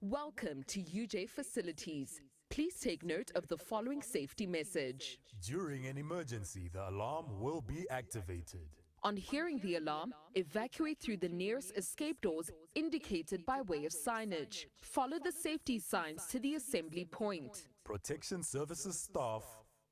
Welcome to UJ Facilities. Please take note of the following safety message. During an emergency, the alarm will be activated. On hearing the alarm, evacuate through the nearest escape doors indicated by way of signage. Follow the safety signs to the assembly point. Protection Services staff,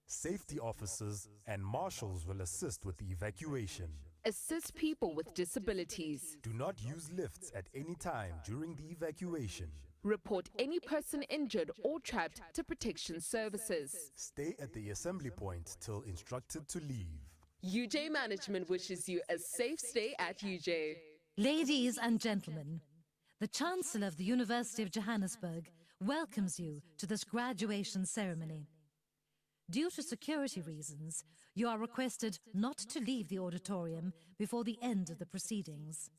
safety officers, and marshals will assist with the evacuation. Assist people with disabilities. Do not use lifts at any time during the evacuation. Report any person injured or trapped to Protection Services. Stay at the assembly point till instructed to leave. UJ Management wishes you a safe stay at UJ. Ladies and gentlemen, the Chancellor of the University of Johannesburg welcomes you to this graduation ceremony. Due to security reasons, you are requested not to leave the auditorium before the end of the proceedings.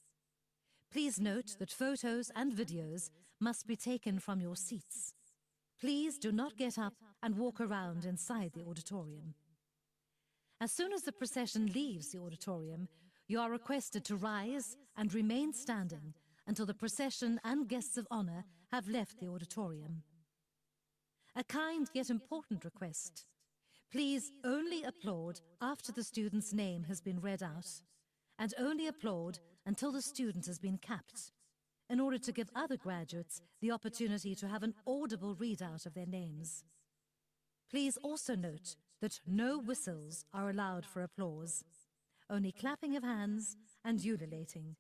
Please note that photos and videos must be taken from your seats. Please do not get up and walk around inside the auditorium. As soon as the procession leaves the auditorium, you are requested to rise and remain standing until the procession and guests of honor have left the auditorium. A kind yet important request. Please only applaud after the student's name has been read out, and only applaud until the student has been capped, in order to give other graduates the opportunity to have an audible readout of their names. Please also note that no whistles are allowed for applause, only clapping of hands and ululating.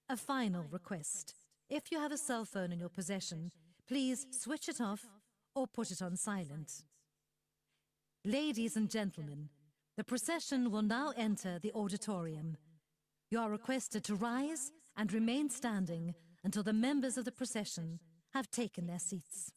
A final request. If you have a cell phone in your possession, please switch it off or put it on silent. Ladies and gentlemen, the procession will now enter the auditorium. You are requested to rise and remain standing until the members of the procession have taken their seats.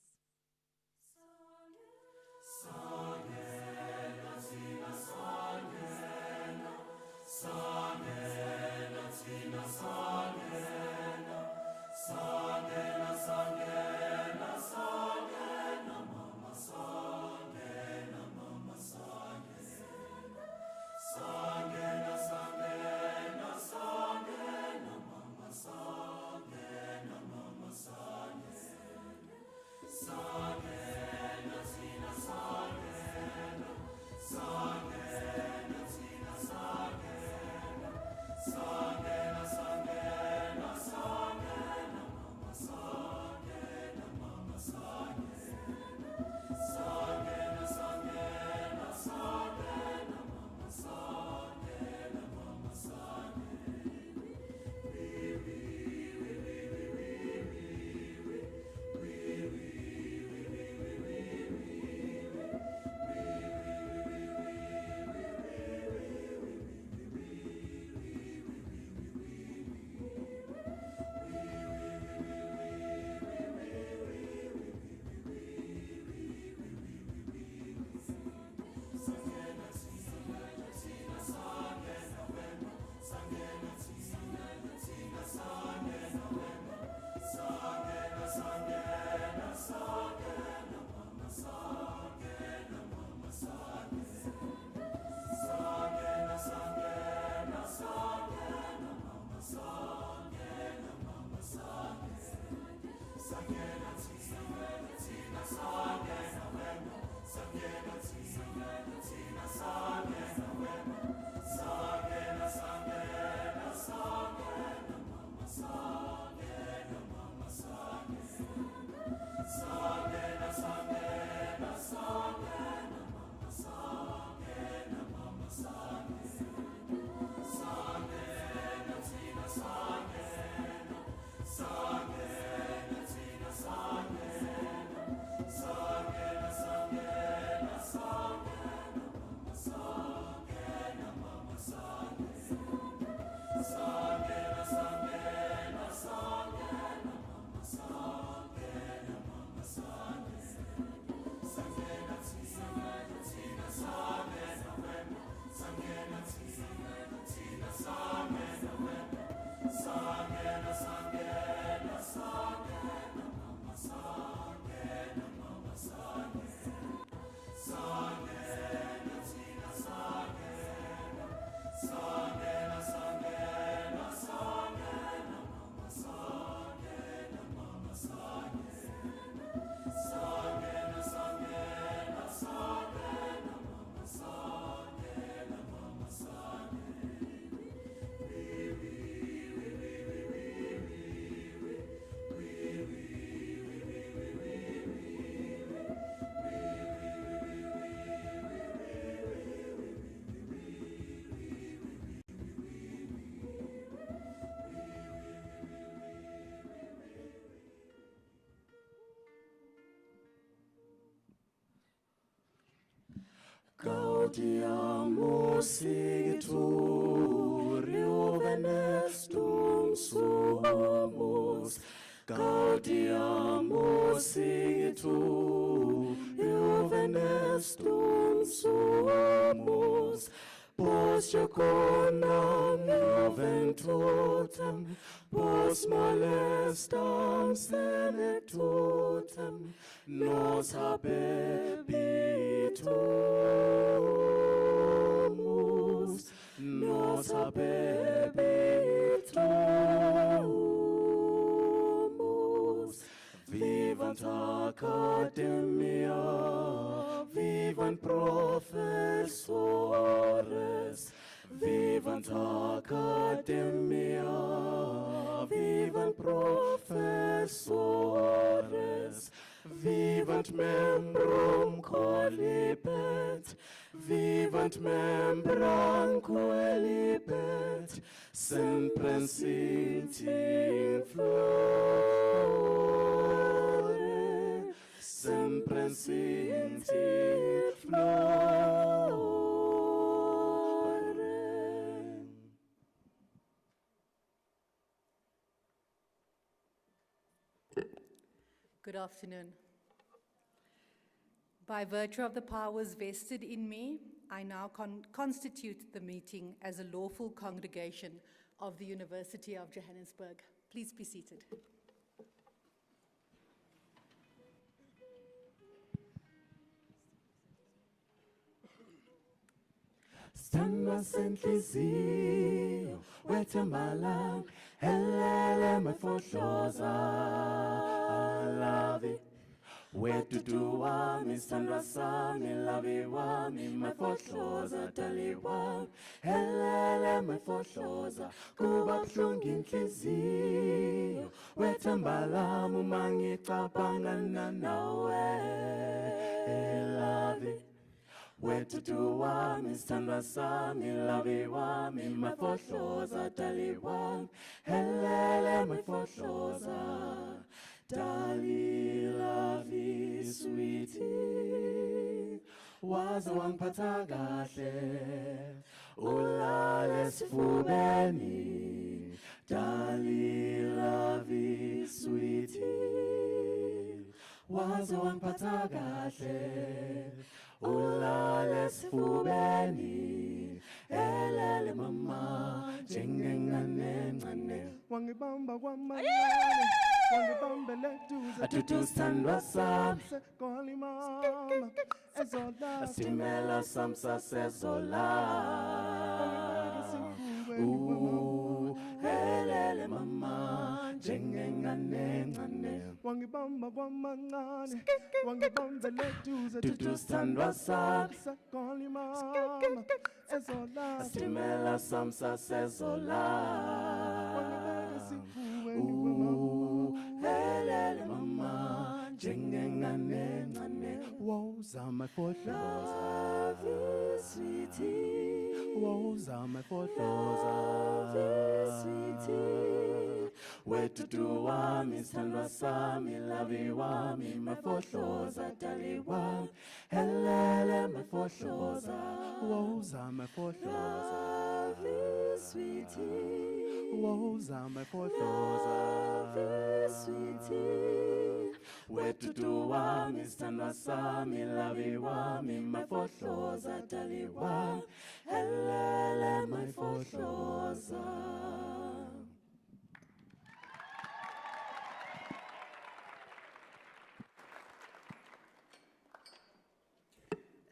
Gaudiamus igitur juvenestum sumus. Gaudiamus igitur juvenestum sumus. Pos Joconam juventutem, pos molestam senectutem, nos habebitumus, nos habebitumus. Vivant academia, vivant professores, vivant academia, vivant professores, vivant membrum qualipet, vivant membram qualipet, sempre insincti flore, sempre insincti flore. Good afternoon. By virtue of the powers vested in me, I now constitute the meeting as a lawful congregation of the University of Johannesburg. Please be seated. Standa senhlizio wethembala helele mefohloza alavi wedudu wami sithandwa sami lavi wami mefohloza dali wami helele mefohloza kuba buhlungu inhliziyo wethembala uma ngicabangana nawe elavi wedudu wami sithandwa sami lavi wami mefohloza dali wami helele mefohloza dali lavi sweetie waze wangiphatha kahle ulale sifubeni dali lavi sweetie waze wangiphatha kahle ulale sifubeni elele mama njengengane encane wangibamba kwamanyane wangibambele duze atutu sithandwa sami sekoli mama ezola asimela samsa sezola elele mama njengengane encane wangibamba kwamancane wangibambele duze atutu sithandwa sami sekoli mama ezola asimela samsa sezola helele mama njengengane encane wozama fohloza sweetie wozama fohloza sweetie wedudu wami sithandwa sami lavi wami mefohloza dali wami helele mefohloza wozama fohloza sweetie wozama fohloza sweetie wedudu wami sithandwa sami lavi wami mefohloza dali wami helele mefohloza.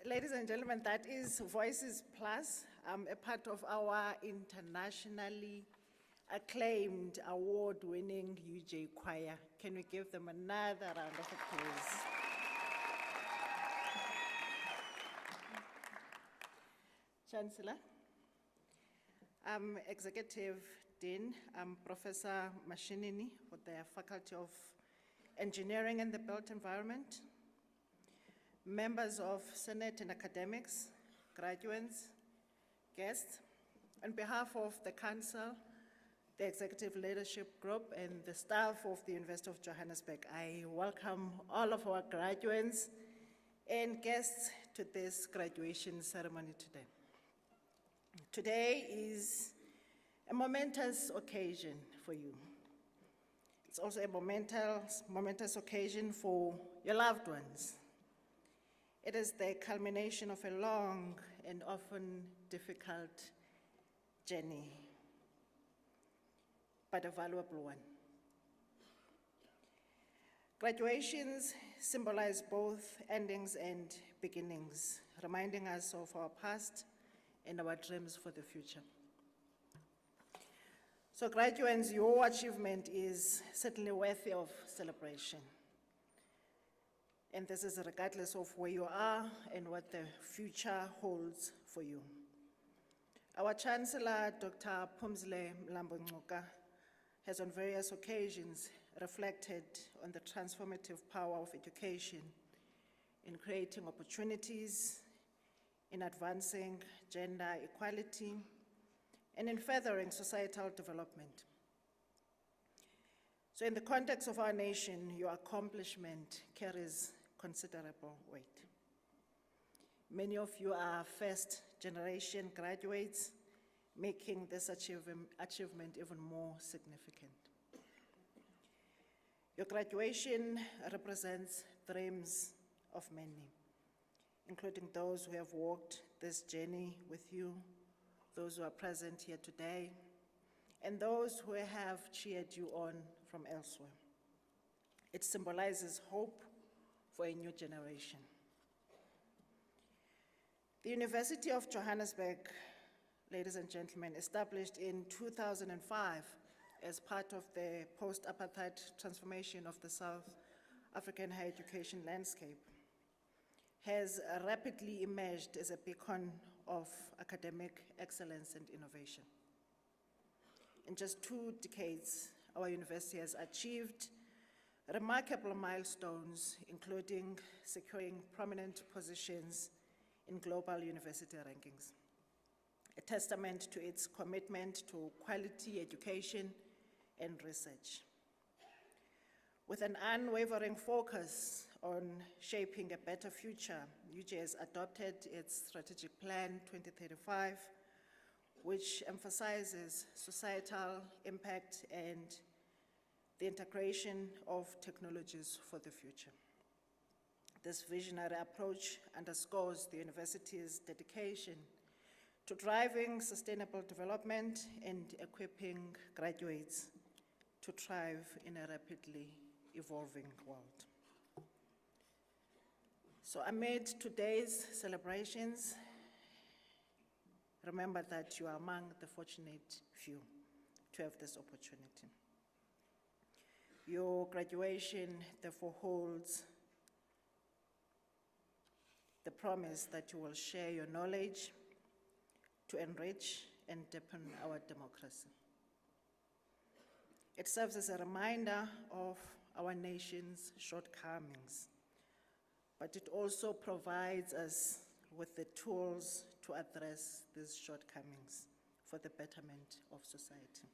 Ladies and gentlemen, that is Voices Plus, a part of our internationally acclaimed, award-winning UJ Choir. Can we give them another round of applause? Chancellor, Executive Dean, Professor Mashinini with the Faculty of Engineering and the Built Environment, members of Senate and academics, graduates, guests, on behalf of the Council, the Executive Leadership Group, and the staff of the University of Johannesburg, I welcome all of our graduates and guests to to this graduation ceremony today. Today is a momentous occasion for you. It's also a momentous occasion for your loved ones. It is the culmination of a long and often difficult journey, but a valuable one. Graduations symbolize both endings and beginnings, reminding us of our past and our dreams for the future. So graduates, your achievement is certainly worthy of celebration. And this is regardless of where you are and what the future holds for you. Our Chancellor, Dr. Phumzile Mlambo-Ngcuka, has on various occasions reflected on the transformative power of education in creating opportunities, in advancing gender equality, and in furthering societal development. So in the context of our nation, your accomplishment carries considerable weight. Many of you are first-generation graduates, making this achievement even more significant. Your graduation represents dreams of many, including those who have walked this journey with you, those who are present here today, and those who have cheered you on from elsewhere. It symbolizes hope for a new generation. The University of Johannesburg, ladies and gentlemen, established in 2005 as part of the post-apartheid transformation of the South African higher education landscape, has rapidly emerged as a beacon of academic excellence and innovation. In just 2 decades, our university has achieved remarkable milestones, including securing prominent positions in global university rankings, a testament to its commitment to quality education and research. With an unwavering focus on shaping a better future, UJ has adopted its Strategic Plan 2035, which emphasizes societal impact and the integration of technologies for the future. This visionary approach underscores the university's dedication to driving sustainable development and equipping graduates to thrive in a rapidly evolving world. So amid today's celebrations, remember that you are among the fortunate few to have this opportunity. Your graduation therefore holds the promise that you will share your knowledge to enrich and deepen our democracy. It serves as a reminder of our nation's shortcomings, but it also provides us with the tools to address these shortcomings for the betterment of society.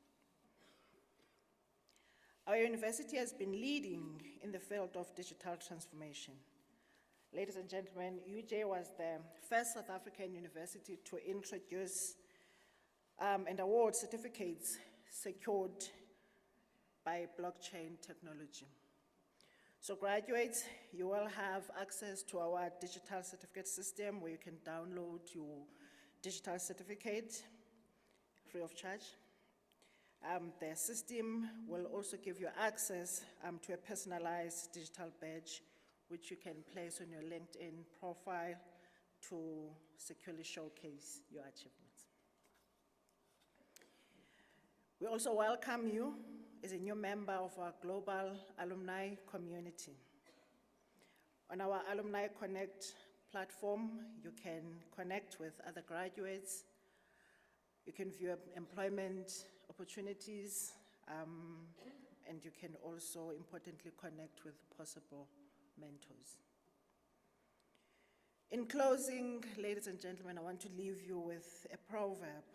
Our university has been leading in the field of digital transformation. Ladies and gentlemen, UJ was the first South African university to introduce and award certificates secured by blockchain technology. So graduates, you will have access to our digital certificate system where you can download your digital certificate free of charge. The system will also give you access to a personalized digital badge which you can place on your LinkedIn profile to securely showcase your achievements. We also welcome you as a new member of our global alumni community. On our Alumni Connect platform, you can connect with other graduates, you can view employment opportunities, and you can also importantly connect with possible mentors. In closing, ladies and gentlemen, I want to leave you with a proverb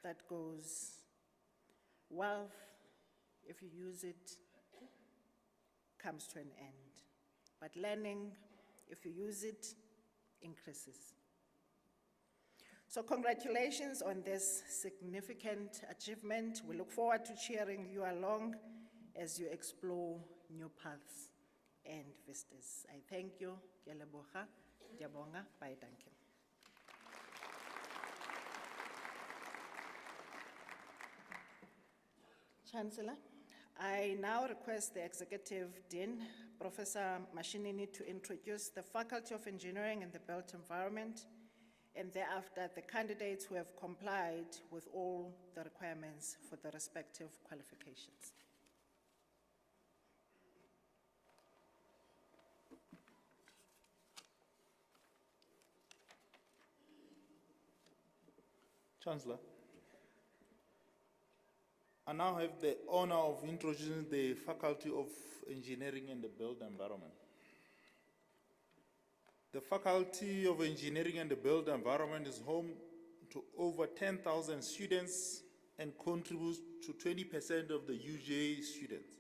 that goes, wealth, if you use it, comes to an end. But learning, if you use it, increases. So congratulations on this significant achievement. We look forward to cheering you along as you explore new paths and vistas. I thank you. Ke a leboga, ke a bonga, bye, thank you. Chancellor, I now request the Executive Dean, Professor Mashinini, to introduce the Faculty of Engineering and the Built Environment, and thereafter the candidates who have complied with all the requirements for the respective qualifications. Chancellor, I now have the honor of introducing the Faculty of Engineering and the Built Environment. The Faculty of Engineering and the Built Environment is home to over 10,000 students and contributes to 20% of the UJ students.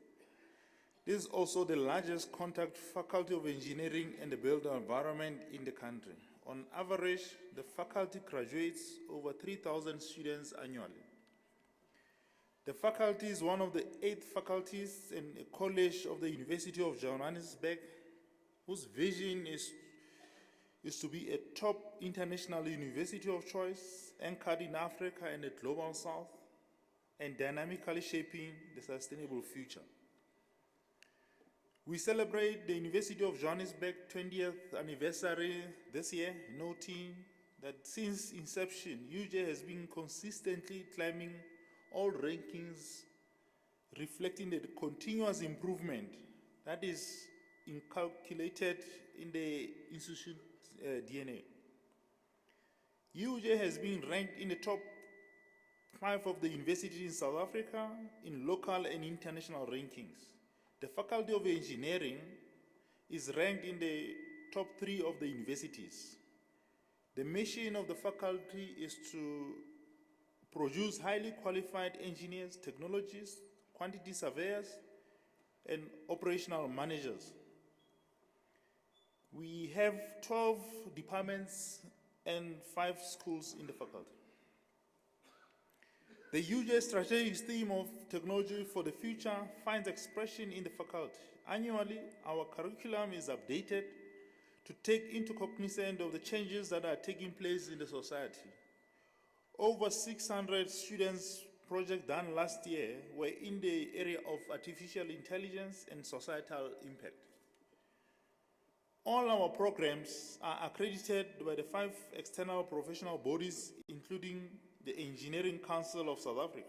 This is also the largest contact Faculty of Engineering and the Built Environment in the country. On average, the faculty graduates over 3,000 students annually. The faculty is one of the 8 faculties in a college of the University of Johannesburg, whose vision is to be a top international university of choice, anchored in Africa and the global south, and dynamically shaping the sustainable future. We celebrate the University of Johannesburg 20th anniversary this year, noting that since inception, UJ has been consistently climbing all rankings, reflecting the continuous improvement that is inculcated in the institution's DNA. UJ has been ranked in the top 5 of the universities in South Africa in local and international rankings. The Faculty of Engineering is ranked in the top 3 of the universities. The mission of the faculty is to produce highly qualified engineers, technologists, quantity surveyors, and operational managers. We have 12 departments and 5 schools in the faculty. The UJ strategic theme of technology for the future finds expression in the faculty. Annually, our curriculum is updated to take into cognizance of the changes that are taking place in the society. Over 600 students' projects done last year were in the area of artificial intelligence and societal impact. All our programs are accredited by the 5 external professional bodies, including the Engineering Council of South Africa.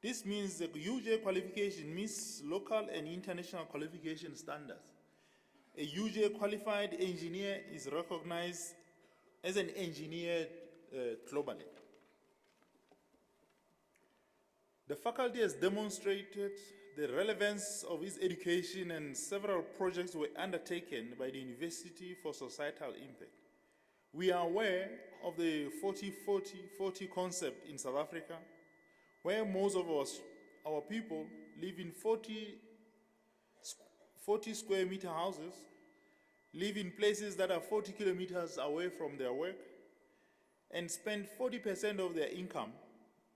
This means the UJ qualification meets local and international qualification standards. A UJ qualified engineer is recognized as an engineer globally. The faculty has demonstrated the relevance of its education, and several projects were undertaken by the University for Societal Impact. We are aware of the 40-40-40 concept in South Africa, where most of our people live in 40 square meter houses, live in places that are 40 kilometers away from their work, and spend 40% of their income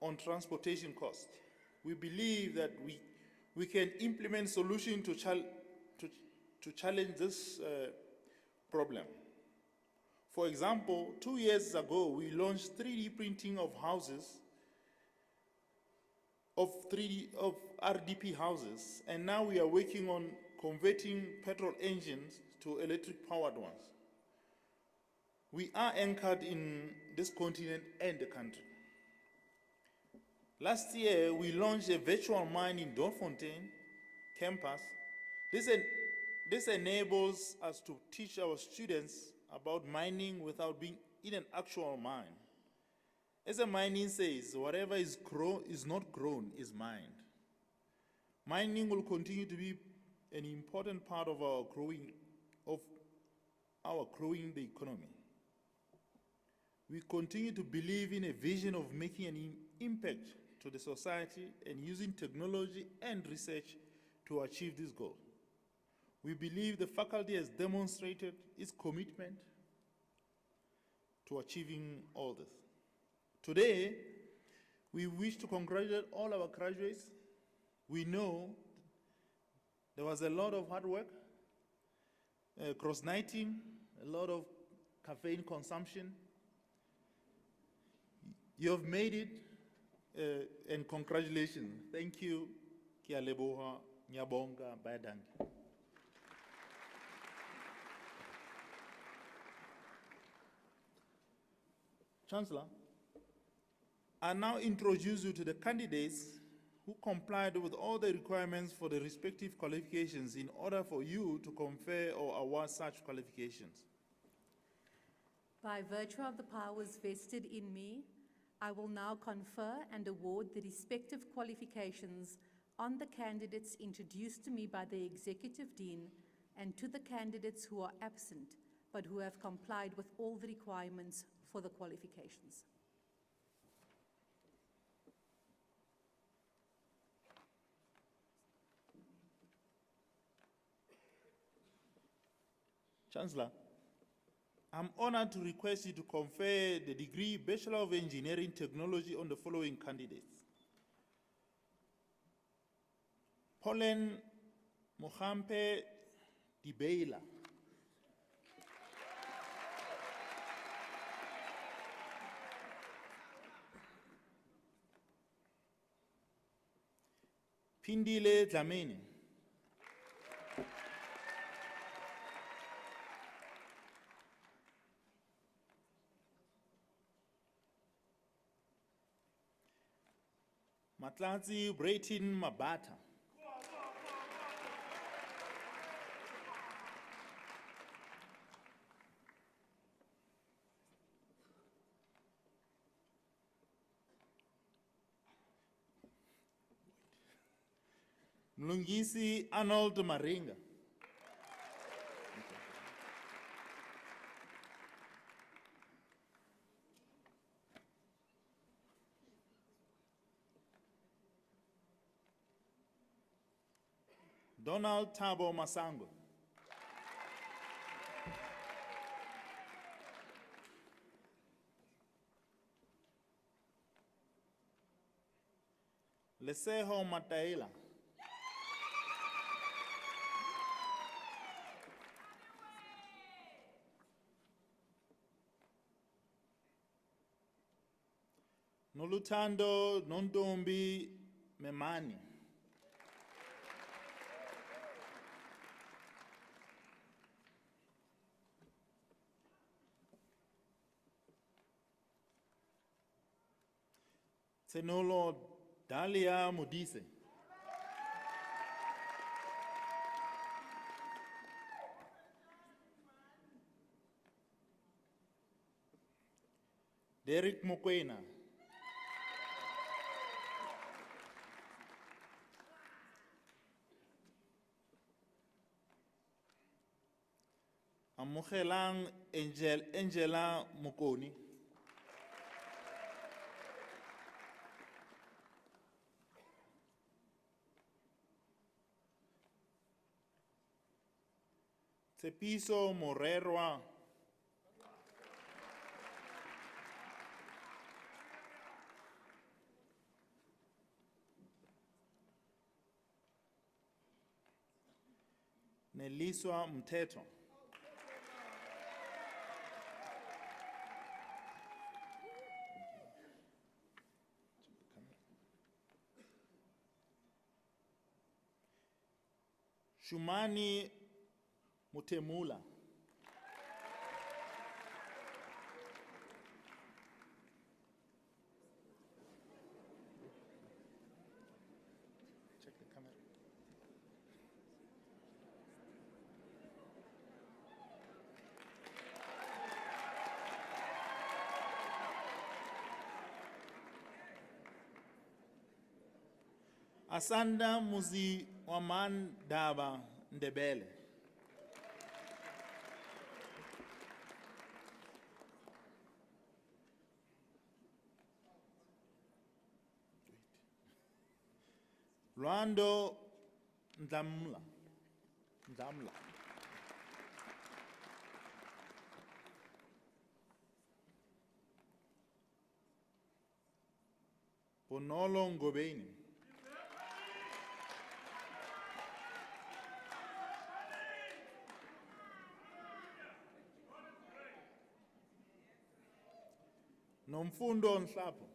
on transportation costs. We believe that we can implement solutions to challenge this problem. For example, 2 years ago, we launched 3D printing of houses, of RDP houses, and now we are working on converting petrol engines to electric powered ones. We are anchored in this continent and the country. Last year, we launched a virtual mine in Doornfontein campus. This enables us to teach our students about mining without being in an actual mine. As the mining says, whatever is not grown is mined. Mining will continue to be an important part of our growing the economy. We continue to believe in a vision of making an impact to the society and using technology and research to achieve this goal. We believe the faculty has demonstrated its commitment to achieving all this. Today, we wish to congratulate all our graduates. We know there was a lot of hard work, cross-nighting, a lot of caffeine consumption. You have made it, and congratulations. Thank you. Kia leboha, nyabonga, badangi. Chancellor, I now introduce you to the candidates who complied with all the requirements for the respective qualifications in order for you to confer or award such qualifications. By virtue of the powers vested in me, I will now confer and award the respective qualifications on the candidates introduced to me by the Executive Dean and to the candidates who are absent but who have complied with all the requirements for the qualifications. Chancellor, I'm honored to request you to confer the degree Bachelor of Engineering Technology on the following candidates. Pauline Mohampe Dibeila. Pindile Dlamini. Matlanzi Brayton Mabata. Mlungisi Arnold Maringa. Donald Tabo Masango. Leseho Mataela. Nolutando Nondombi Memani. Senolo Dalia Modise. Derek Mokwena. Amogelang Angela Mokoni. Tepiso Morerwa. Neliswa Mteto. Shumani Mutemula. Check the camera. Asanda Muzi Waman Daba Ndebele. Rwando Ndamla. Bonolo Ngobeni. Nomfundo Nhlapo.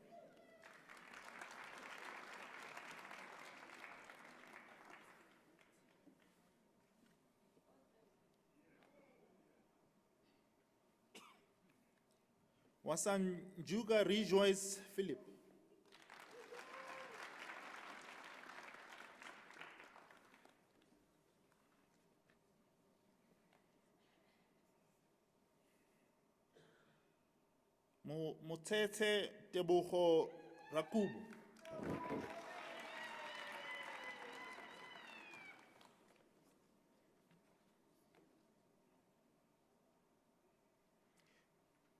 Wasanjuga Rejoice Philip. Motete Teboho Rakubu.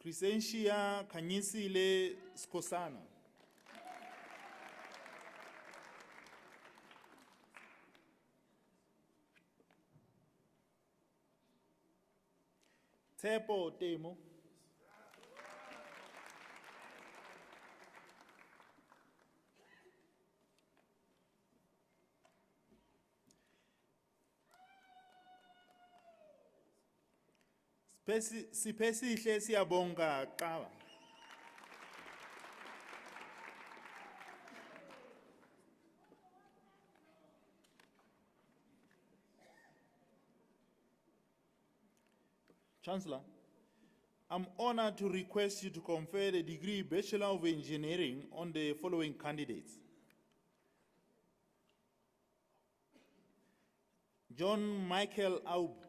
Crescentia Kanyisile Skosana. Tepo Temo. Sipesihle siyabonga qaba. Chancellor, I'm honored to request you to confer the degree Bachelor of Engineering on the following candidates. John Michael Aub.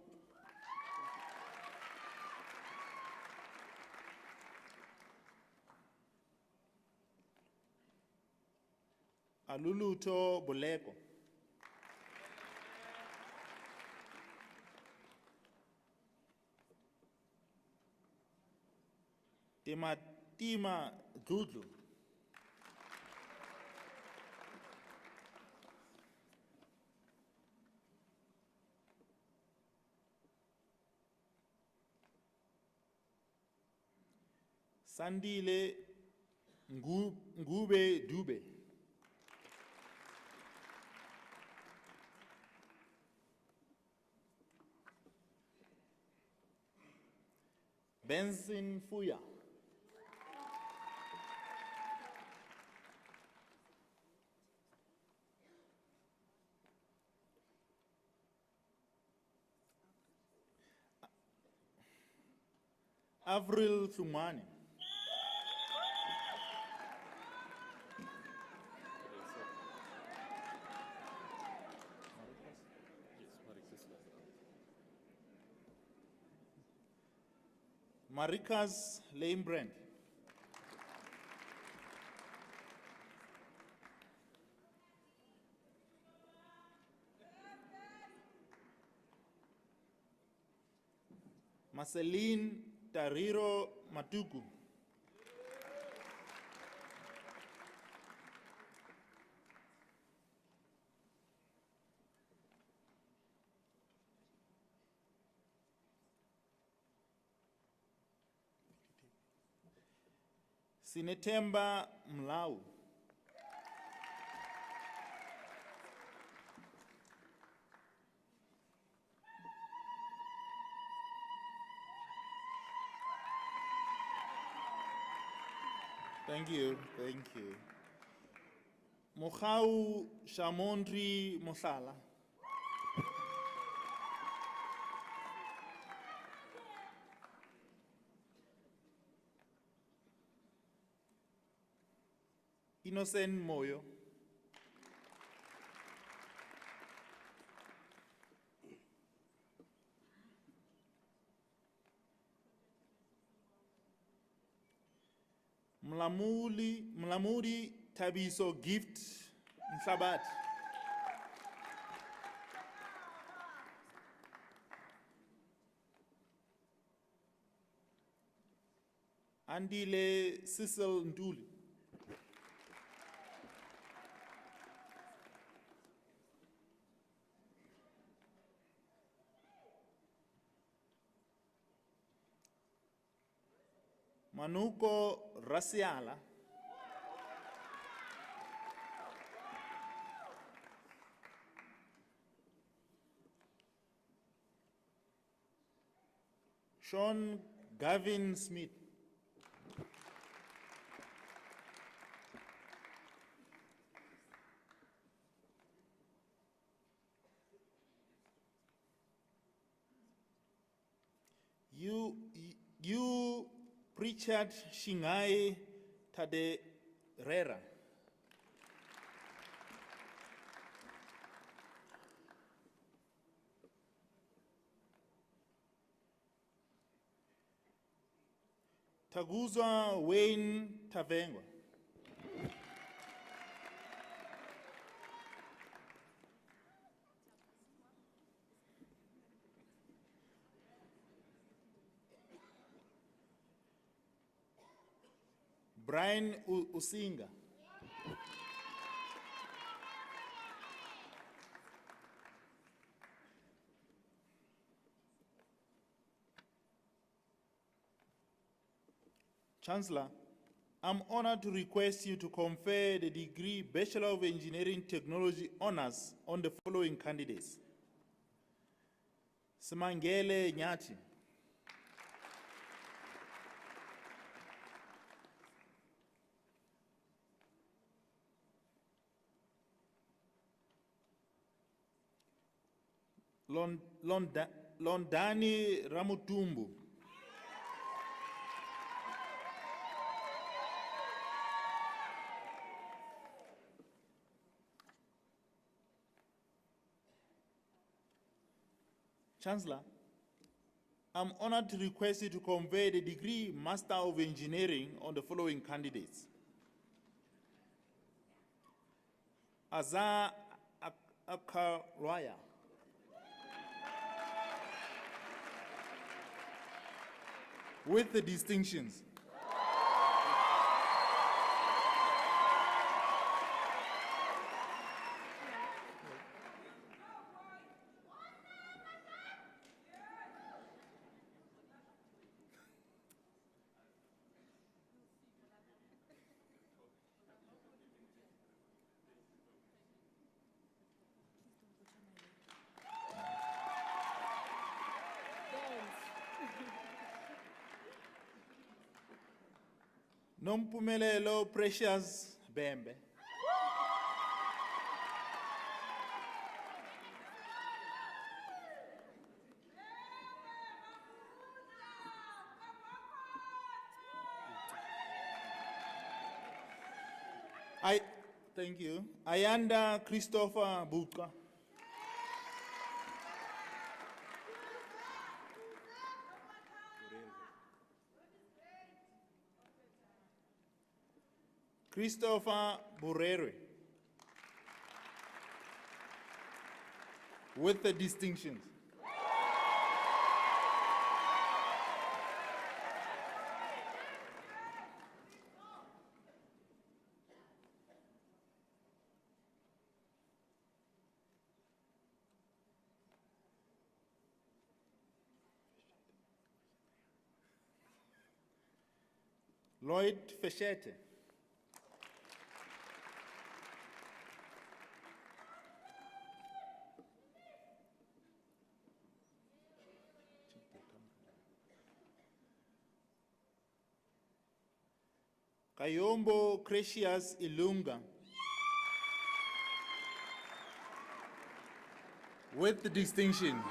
Aluluto Boleko. Tima Dudlu. Sandile Ngube Dube. Benson Fuya. Avril Thumani. Marikas Lamebrand. Marceline Tariro Matuku. Sinetemba Mlau. Thank you. Mohau Shamondri Mosala. Innocent Moyo. Mlamudi Tabiso Gift Msabat. Andile Cecil Nduli. Manuko Rasiala. Sean Gavin Smith. You Richard Shingai Taderera. Taguzwa Wayne Tavengwa. Brian Usinga. Chancellor, I'm honored to request you to confer the degree Bachelor of Engineering Technology honors on the following candidates. Simangele Nyati. Londani Ramutumbu. Chancellor, I'm honored to request you to convey the degree Master of Engineering on the following candidates. Azar Akarwaya. With the distinctions. Nompumelelo Precious Bembe. Thank you. Ayanda Christopher Buka. Christopher Burere. With the distinctions. Lloyd Feshete. Kayombo Precious Ilunga. With the distinction.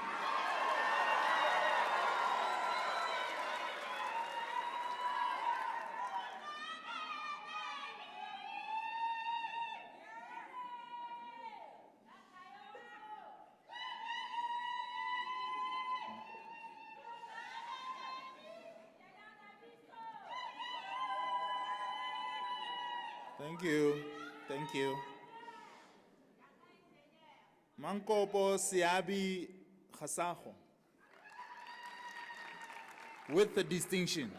Thank you. Thank you. Mankopo Siabi Khasaho. With the distinction.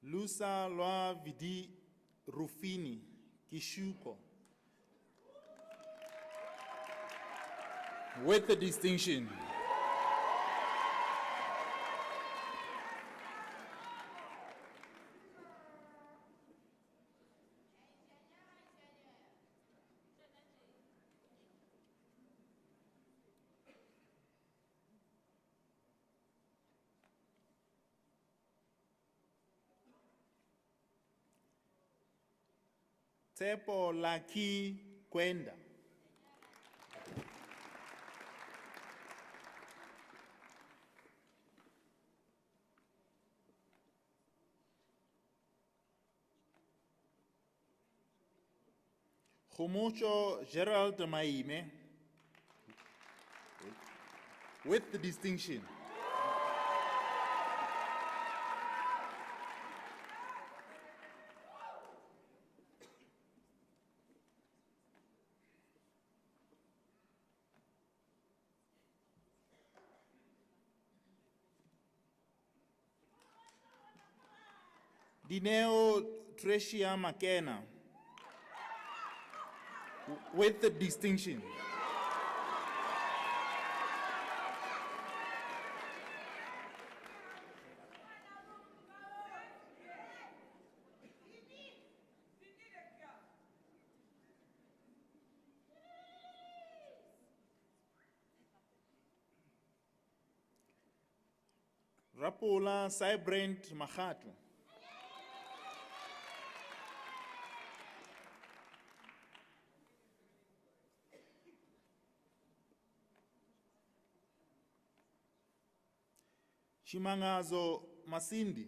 Lusa Lwa Vidi Rufini Kishuko. with the distinction. Tepo Laki Kwenda. Khumucho Gerald Maime with the distinction. Dineo Trecia Makena with the distinction. Rapula Cybrent Mahatu. Chimangazo Masindi.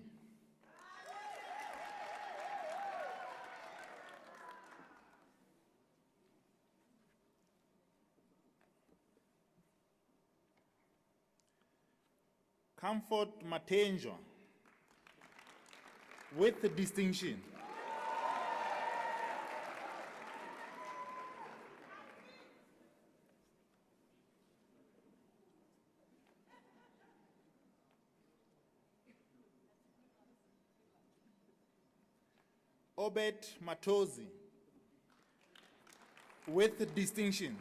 Comfort Matenjo with the distinction. Obet Matozi with the distinction.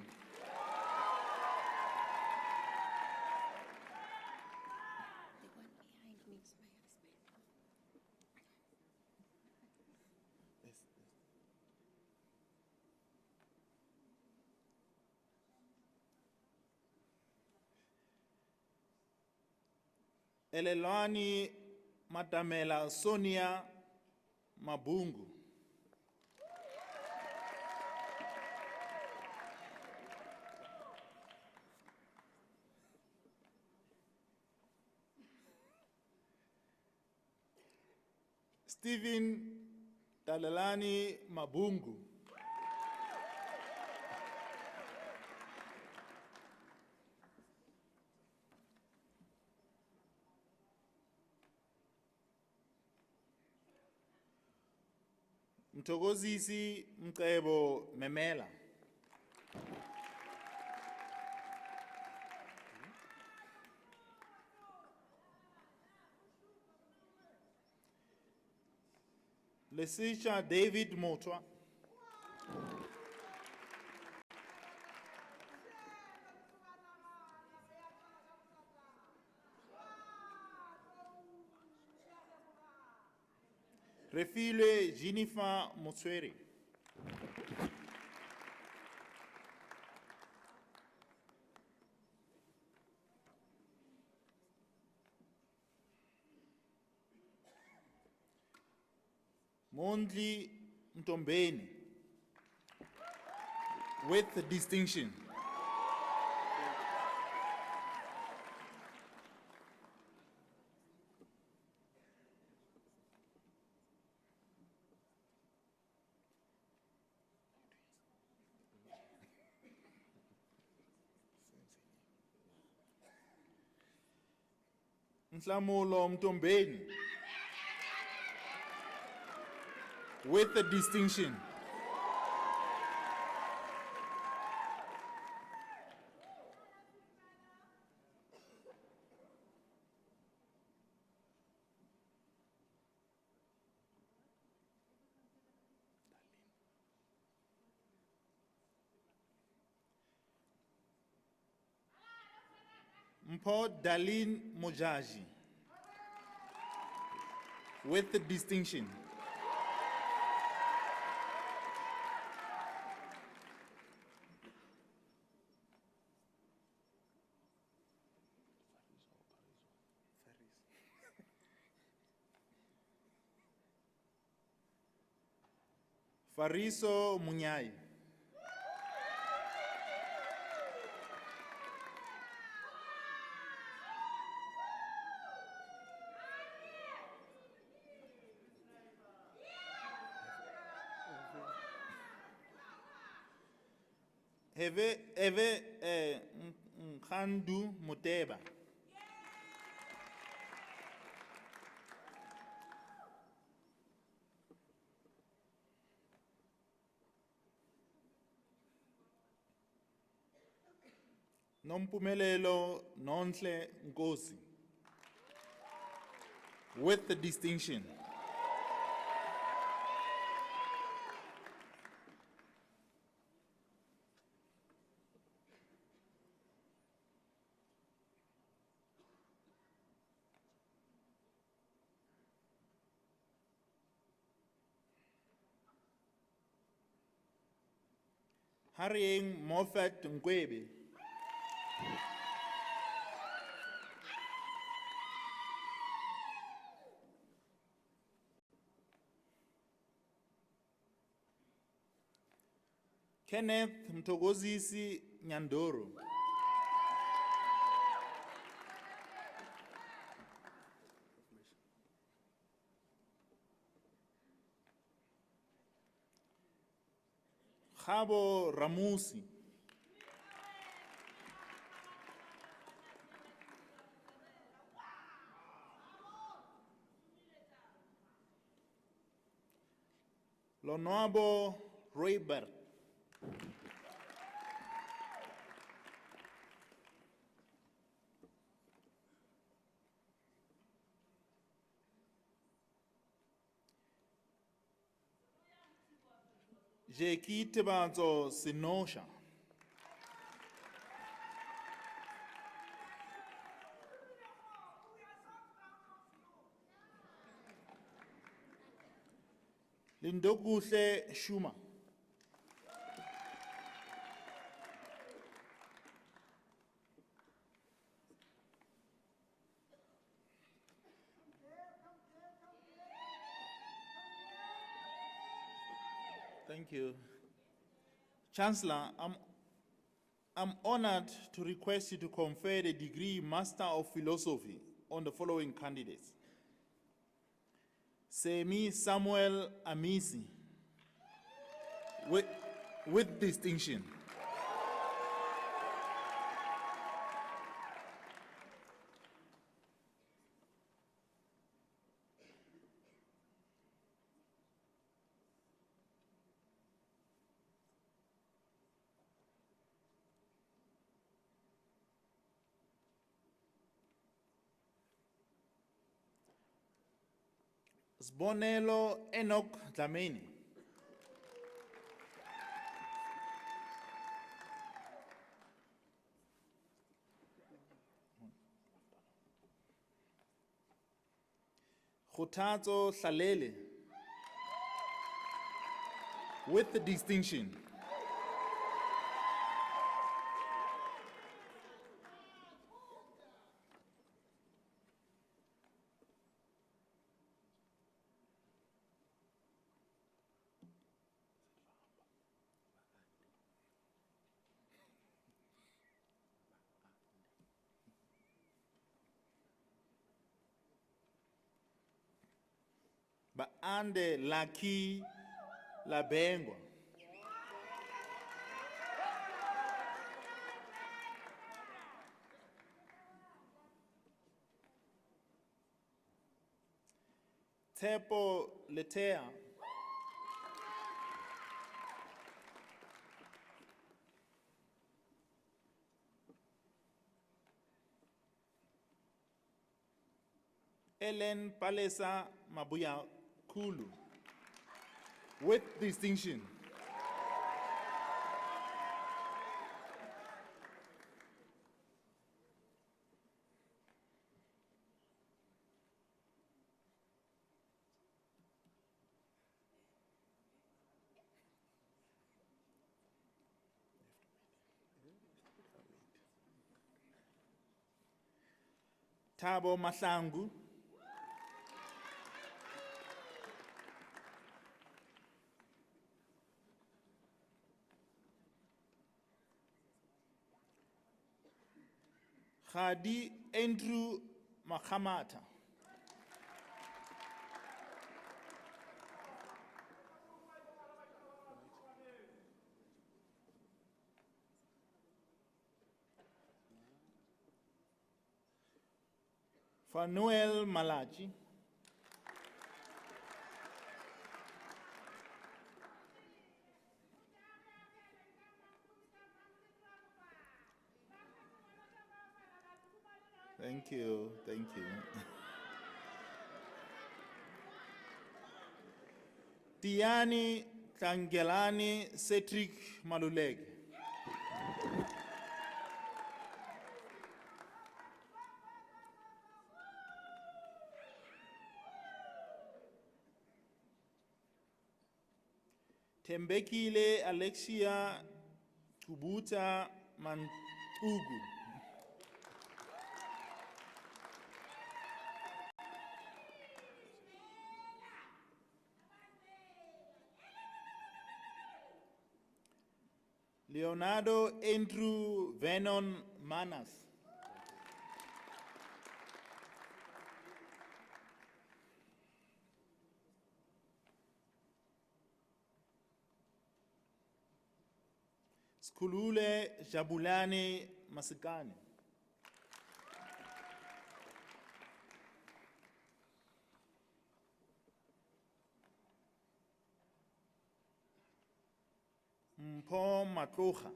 Elelwani Matamela Sonia Mabungu. Stephen Talalani Mabungu. Mthokozisi Mcebo Memela. Lesicha David Motwa. Refile Jennifer Motsweri. Mondli Mtombeni with the distinction. Nhlamulo Mtombeni with the distinction. Mpho Darlene Mojaji, with the distinction. Fariso Munyai. Eve Khandu Muteba. Nompumelelo Nonhle Nkosi, with the distinction. Harrying Moffat Nkwebe. Kenneth Mtogozisi Nyandoro. Khabo Ramusi. Lonwabo Roybert. Jeki Tibanzo Sinosha. Lindokuhle Shuma. Thank you. Chancellor, I'm honored to request you to confer the degree Master of Philosophy on the following candidates. Semi Samuel Amisi, with distinction. Sbonelo Enoch Dlamini. Khutazo Hlalele, with the distinction. Baande Laki Labengwa. Tepo Letea. Ellen Palesa Mabuya Kulu, with distinction. Thabo Mahlangu, Khadi Andrew Makhamata, Fanuel Malachi, thank you. Tiani Tangelani Cedric Malulege, Tembekile Alexia Kubuta Mantugu, Leonardo Andrew Venon Manas, Skulule Jabulani Masikane, Mpho Matloga,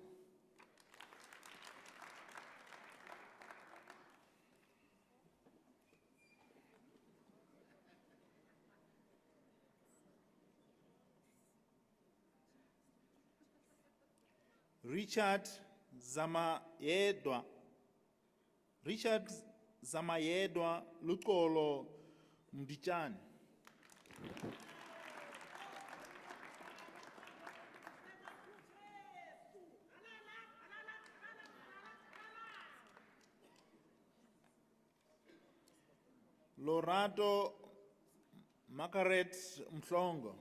Richard Zamayedwa Lukolo Mdichani, Lorato Margaret Mhlongo,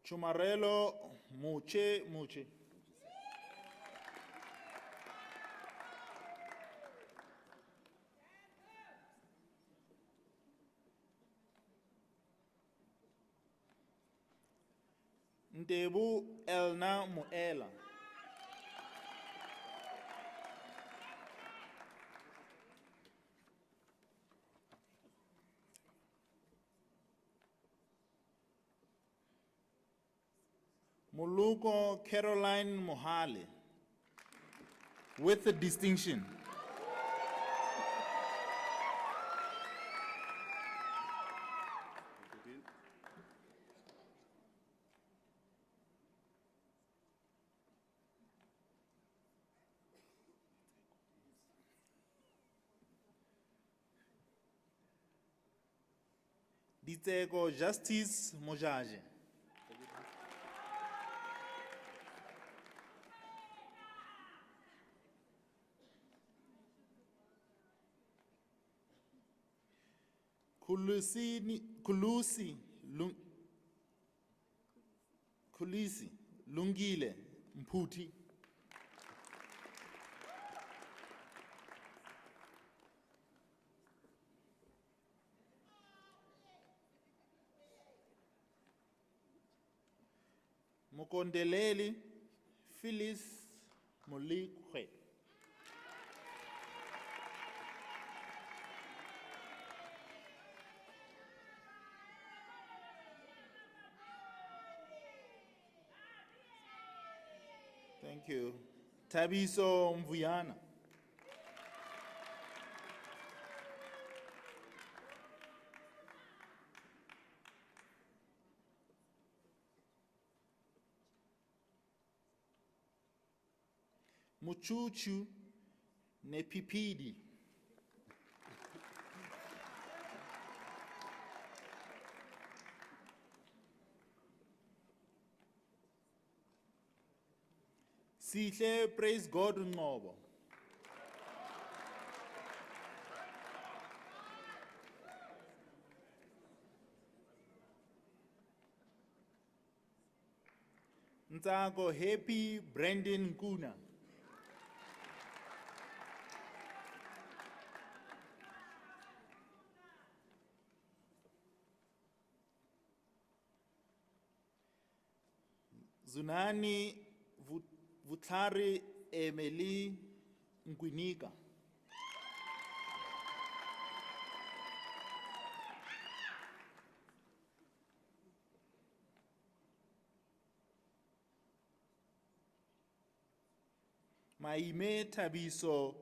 Chumarelo Muche, Ndebu Elna Muela, Muluko Caroline Mohale, with a distinction. Ditego Justice Mojaje, Kulisi Lungile Mputi, Mokondeleli Phyllis Molikwe, thank you. Tabiso Mvuyana, Muchuchu Nepipidi, Sihle, praise God, Ngobo. Ntsako, happy Brandon Kuna. Zunani Vutlari Emily Nkwinika. Maime Tabiso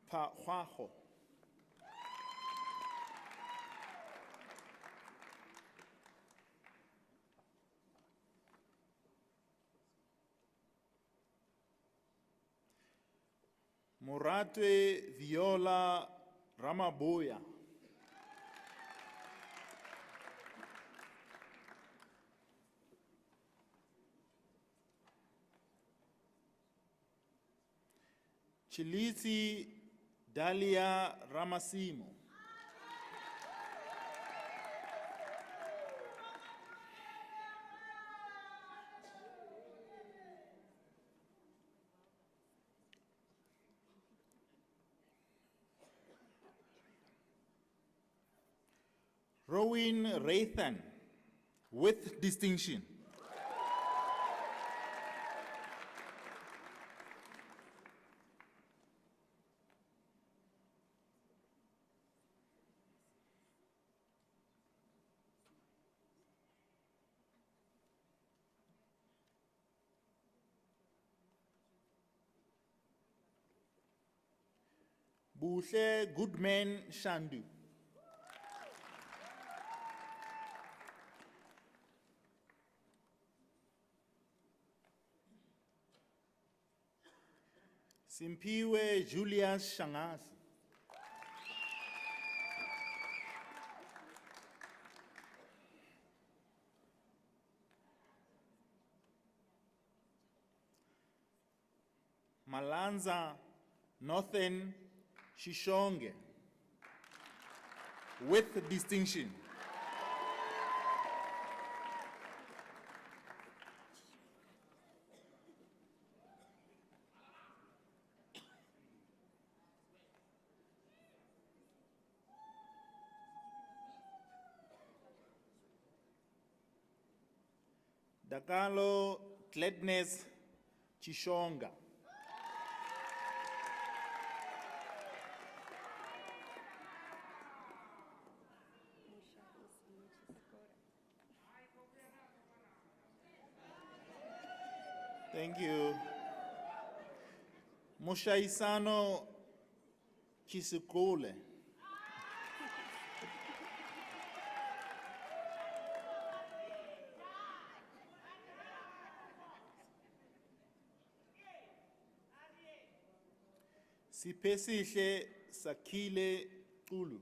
Pahwaho. Moratwe Viola Ramaboya. Chilisi Dalia Ramasimo. Rowan Rathan, with distinction. Buhle Goodman Shandu. Simpiwe Julius Shangas. Malanza Northern Shishonge, with distinction. Dakalo Gladness Chishonga. Thank you. Mushaisano Kisikole. Sipesihle Sakile Ulu.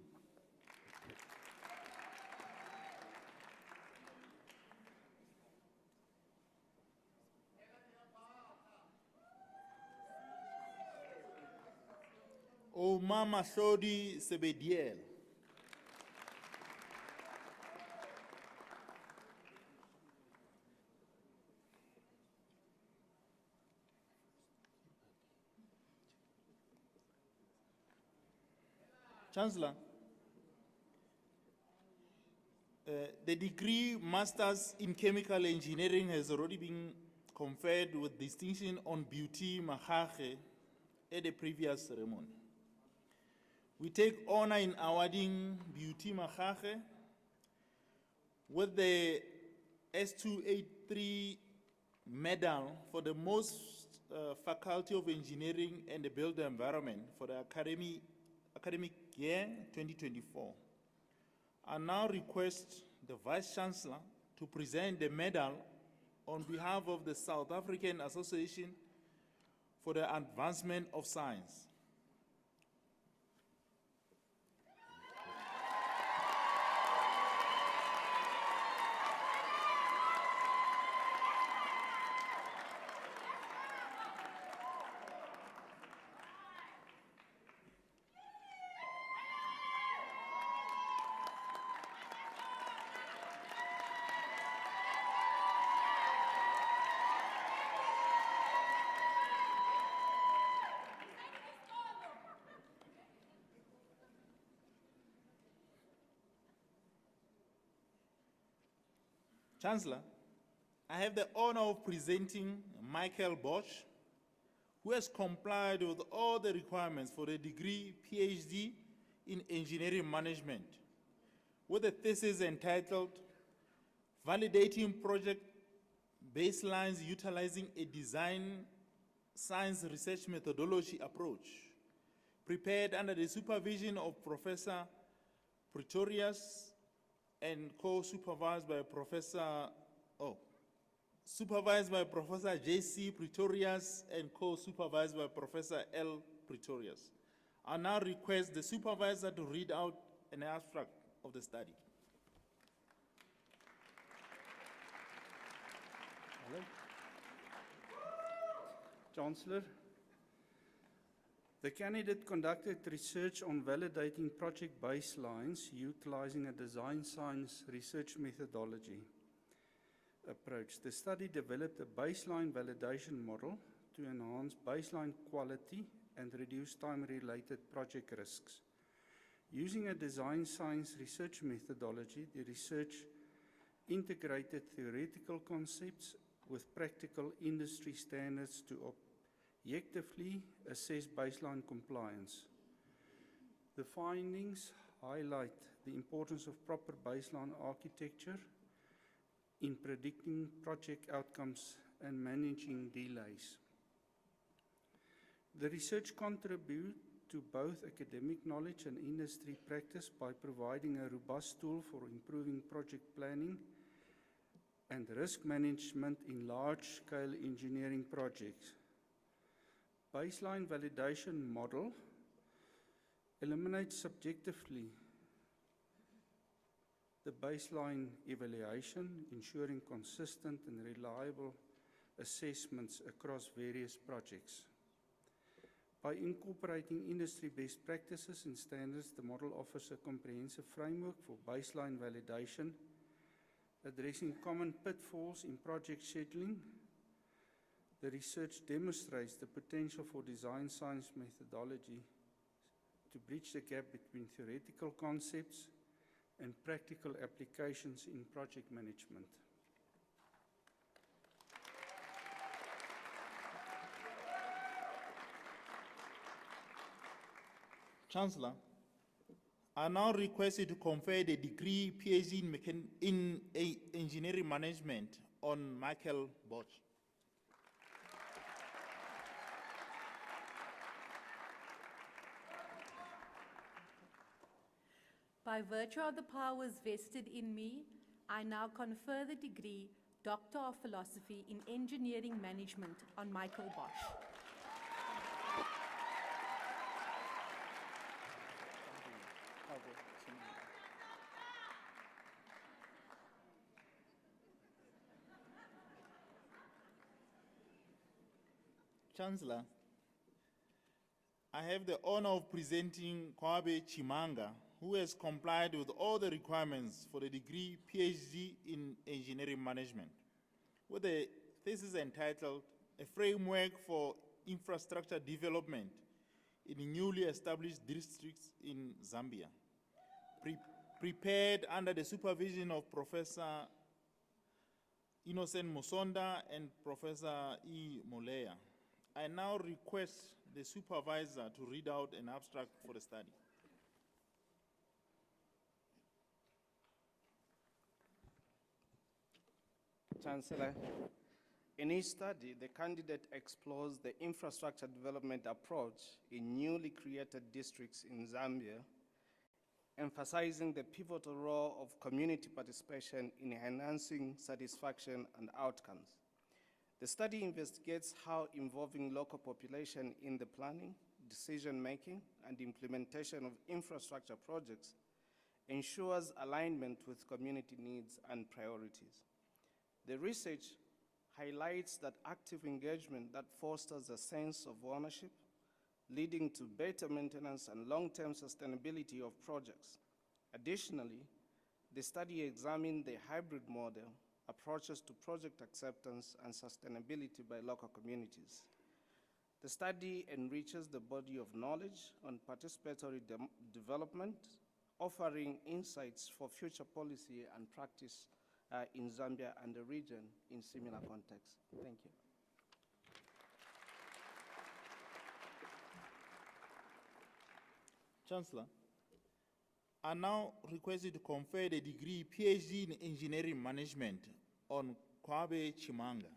O Mama Shodi Sebediel. Chancellor, the degree Masters in Chemical Engineering has already been conferred with distinction on Beauty Mahache at the previous ceremony. We take honor in awarding Beauty Mahache with the S283 medal for the most Faculty of Engineering and the Built Environment for the academic year 2024. I now request the Vice Chancellor to present the medal on behalf of the South African Association for the Advancement of Science. Chancellor, I have the honor of presenting Michael Bosch, who has complied with all the requirements for a degree PhD in engineering management, with a thesis entitled Validating Project Baselines Utilizing a Design Science Research Methodology Approach, prepared under the supervision of Professor Pretorius and co-supervised by supervised by Professor J.C. Pretorius and co-supervised by Professor L. Pretorius. I now request the supervisor to read out an abstract of the study. Hello. Chancellor, the candidate conducted research on validating project baselines utilizing a design science research methodology approach. The study developed a baseline validation model to enhance baseline quality and reduce time-related project risks. Using a design science research methodology, the research integrated theoretical concepts with practical industry standards to objectively assess baseline compliance. The findings highlight the importance of proper baseline architecture in predicting project outcomes and managing delays. The research contributes to both academic knowledge and industry practice by providing a robust tool for improving project planning and risk management in large-scale engineering projects. Baseline validation model eliminates subjectively the baseline evaluation, ensuring consistent and reliable assessments across various projects. By incorporating industry best practices and standards, the model offers a comprehensive framework for baseline validation, addressing common pitfalls in project scheduling. The research demonstrates the potential for design science methodology to bridge the gap between theoretical concepts and practical applications in project management. Chancellor, I now request you to confer the degree PhD in engineering management on Michael Bosch. By virtue of the powers vested in me, I now confer the degree Doctor of Philosophy in Engineering Management on Michael Bosch. Chancellor, I have the honor of presenting Kwabe Chimanga, who has complied with all the requirements for the degree PhD in Engineering Management, with a thesis entitled A Framework for Infrastructure Development in Newly Established Districts in Zambia, prepared under the supervision of Professor Innocent Musonda and Professor E. Moleya. I now request the supervisor to read out an abstract for the study. Chancellor, in his study, the candidate explores the infrastructure development approach in newly created districts in Zambia, emphasizing the pivotal role of community participation in enhancing satisfaction and outcomes. The study investigates how involving local population in the planning, decision-making, and implementation of infrastructure projects ensures alignment with community needs and priorities. The research highlights that active engagement that fosters a sense of ownership, leading to better maintenance and long-term sustainability of projects. Additionally, the study examined the hybrid model approaches to project acceptance and sustainability by local communities. The study enriches the body of knowledge on participatory development, offering insights for future policy and practice in Zambia and the region in similar contexts. Thank you. Chancellor, I now request you to confer the degree PhD in Engineering Management on Kwabe Chimanga.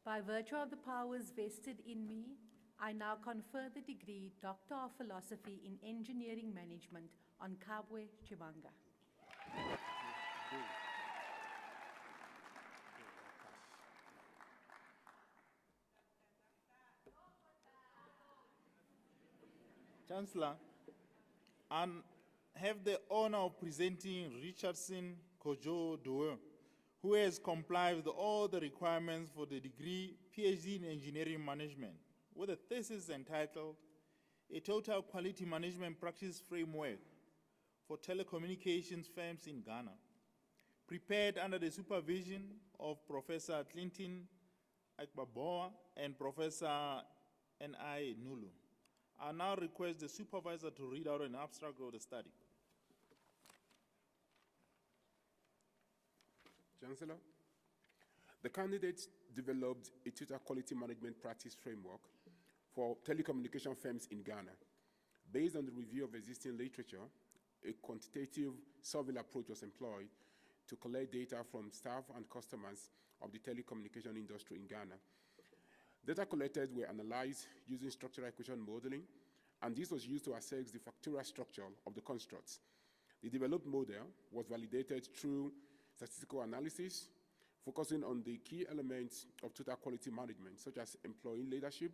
By virtue of the powers vested in me, I now confer the degree Doctor of Philosophy in Engineering Management on Kabwe Chibanga. Chancellor, and have the honor of presenting Richardson Kojo Doe, who has complied with all the requirements for the degree PhD in Engineering Management, with a thesis entitled A Total Quality Management Practice Framework for Telecommunications Firms in Ghana, prepared under the supervision of Professor Clinton Akbaboa and Professor N.I. Nulu. I now request the supervisor to read out an abstract of the study. Chancellor, the candidates developed a total quality management practice framework for telecommunication firms in Ghana. Based on the review of existing literature, a quantitative survey approach was employed to collect data from staff and customers of the telecommunication industry in Ghana. Data collected were analyzed using structural equation modeling, and this was used to assess the factorial structure of the constructs. The developed model was validated through statistical analysis, focusing on the key elements of total quality management, such as employee leadership,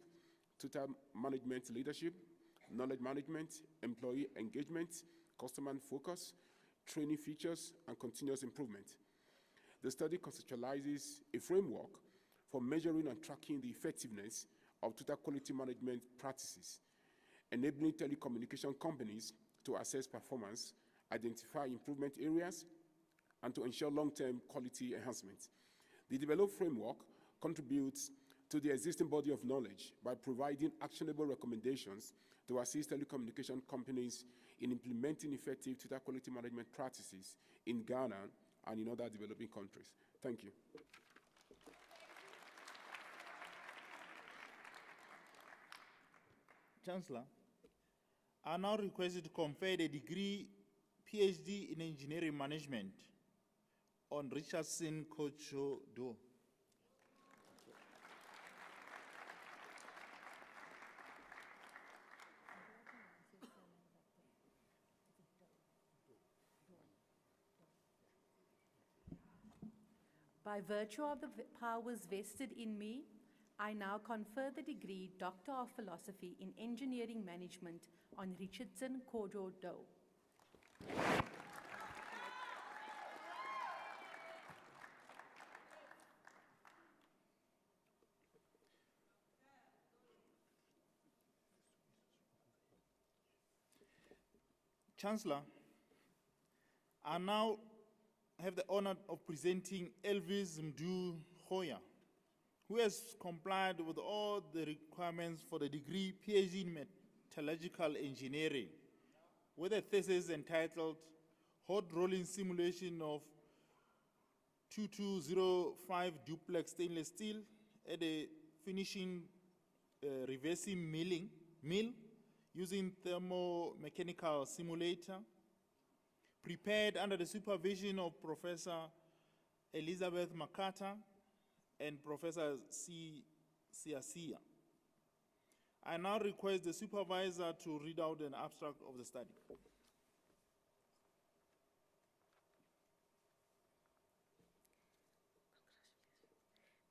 total management leadership, knowledge management, employee engagement, customer focus, training features, and continuous improvement. The study conceptualizes a framework for measuring and tracking the effectiveness of total quality management practices, enabling telecommunication companies to assess performance, identify improvement areas, and to ensure long-term quality enhancement. The developed framework contributes to the existing body of knowledge by providing actionable recommendations to assist telecommunication companies in implementing effective total quality management practices in Ghana and in other developing countries. Thank you. Chancellor, I now request you to confer the degree PhD in Engineering Management on Richardson Kojo Doe. By virtue of the powers vested in me, I now confer the degree Doctor of Philosophy in Engineering Management on Richardson Kojo Doe. Chancellor, I now have the honor of presenting Elvis Mdu Hoya, who has complied with all the requirements for the degree PhD in Metallurgical Engineering, with a thesis entitled Hot Rolling Simulation of 2205 Duplex Stainless Steel at a Finishing Reversing Mill using thermomechanical simulator, prepared under the supervision of Professor Elizabeth Makata and Professor Siasia. I now request the supervisor to read out an abstract of the study.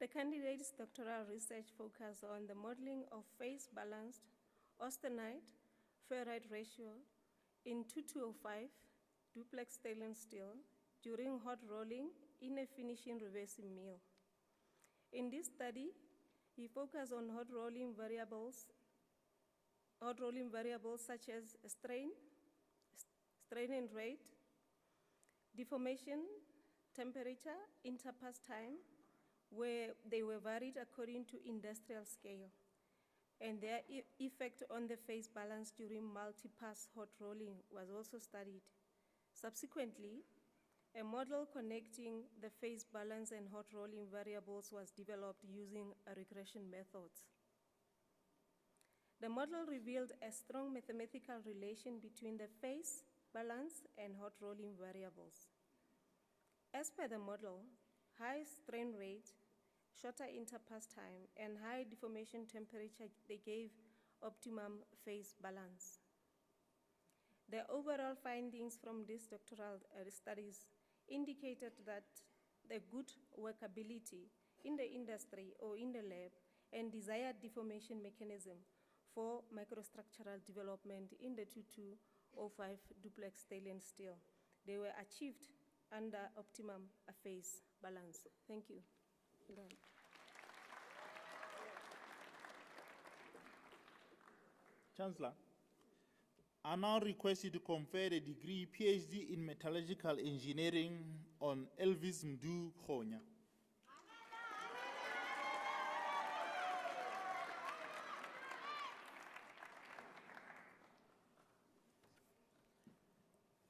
The candidate's doctoral research focused on the modeling of phase-balanced austenite ferrite ratio in 2205 duplex stainless steel during hot rolling in a finishing reversing mill. In this study, he focused on hot rolling variables such as strain and rate, deformation, temperature, interpass time, where they were varied according to industrial scale, and their effect on the phase balance during multi-pass hot rolling was also studied. Subsequently, a model connecting the phase balance and hot rolling variables was developed using regression methods. The model revealed a strong mathematical relation between the phase balance and hot rolling variables. As per the model, high strain rate, shorter interpass time, and high deformation temperature, they gave optimum phase balance. The overall findings from these doctoral studies indicated that the good workability in the industry or in the lab and desired deformation mechanism for microstructural development in the 2205 duplex stainless steel. They were achieved under optimum phase balance. Thank you. Chancellor, I now request you to confer the degree PhD in Metallurgical Engineering on Elvis Mdu Khonya.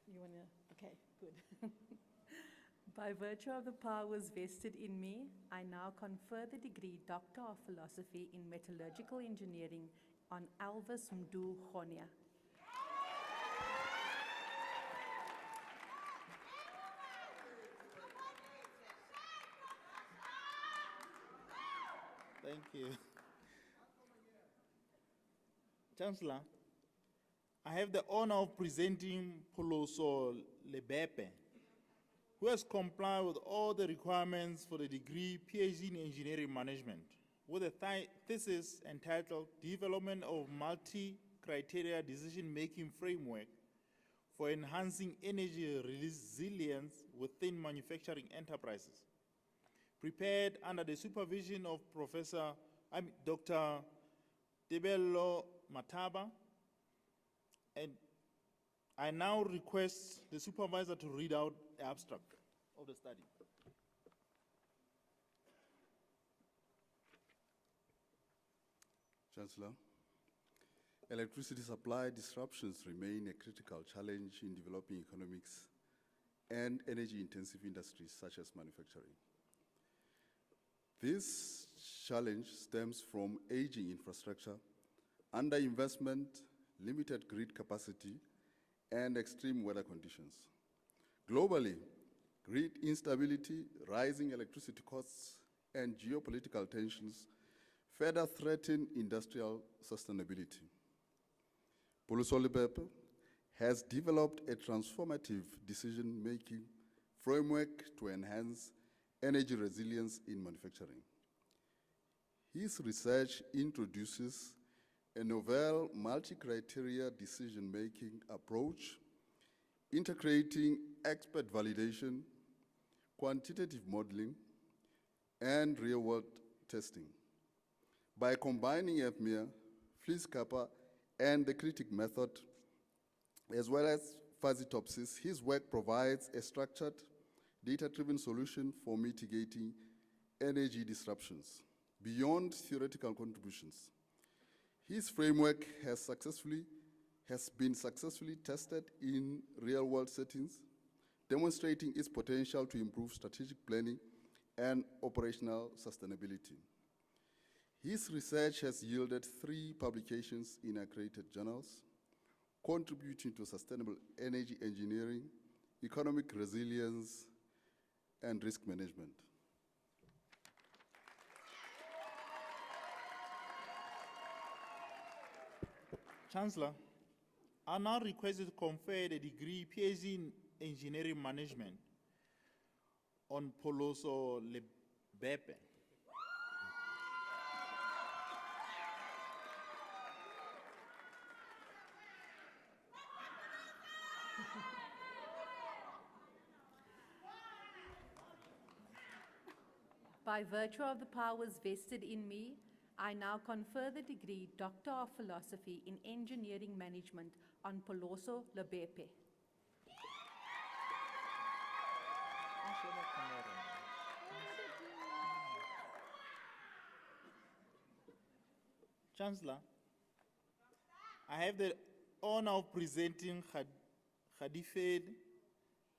You want to? Okay, good. By virtue of the powers vested in me, I now confer the degree Doctor of Philosophy in Metallurgical Engineering on Elvis Mdu Khonya. Thank you. Chancellor, I have the honor of presenting Poloso Lebepe, who has complied with all the requirements for the degree PhD in Engineering Management, with a thesis entitled Development of Multi-Criteria Decision-Making Framework for Enhancing Energy Resilience Within Manufacturing Enterprises, prepared under the supervision of Dr. Tebello Mataba, and I now request the supervisor to read out the abstract of the study. Chancellor, electricity supply disruptions remain a critical challenge in developing economics and energy-intensive industries such as manufacturing. This challenge stems from aging infrastructure, underinvestment, limited grid capacity, and extreme weather conditions. Globally, grid instability, rising electricity costs, and geopolitical tensions further threaten industrial sustainability. Pulusolibep has developed a transformative decision-making framework to enhance energy resilience in manufacturing. His research introduces a novel multi-criteria decision-making approach, integrating expert validation, quantitative modeling, and real-world testing. By combining FMEA, FLIS-Kappa, and the critic method, as well as fuzzy-topsis, his work provides a structured, data-driven solution for mitigating energy disruptions beyond theoretical contributions. His framework has been successfully tested in real-world settings, demonstrating its potential to improve strategic planning and operational sustainability. His research has yielded 3 publications in accredited journals, contributing to sustainable energy engineering, economic resilience, and risk management. Chancellor, I now request you to confer the degree PhD in Engineering Management on Poloso Lebepe. By virtue of the powers vested in me, I now confer the degree Doctor of Philosophy in Engineering Management on Poloso Lebepe. Chancellor, I have the honor of presenting Khadifed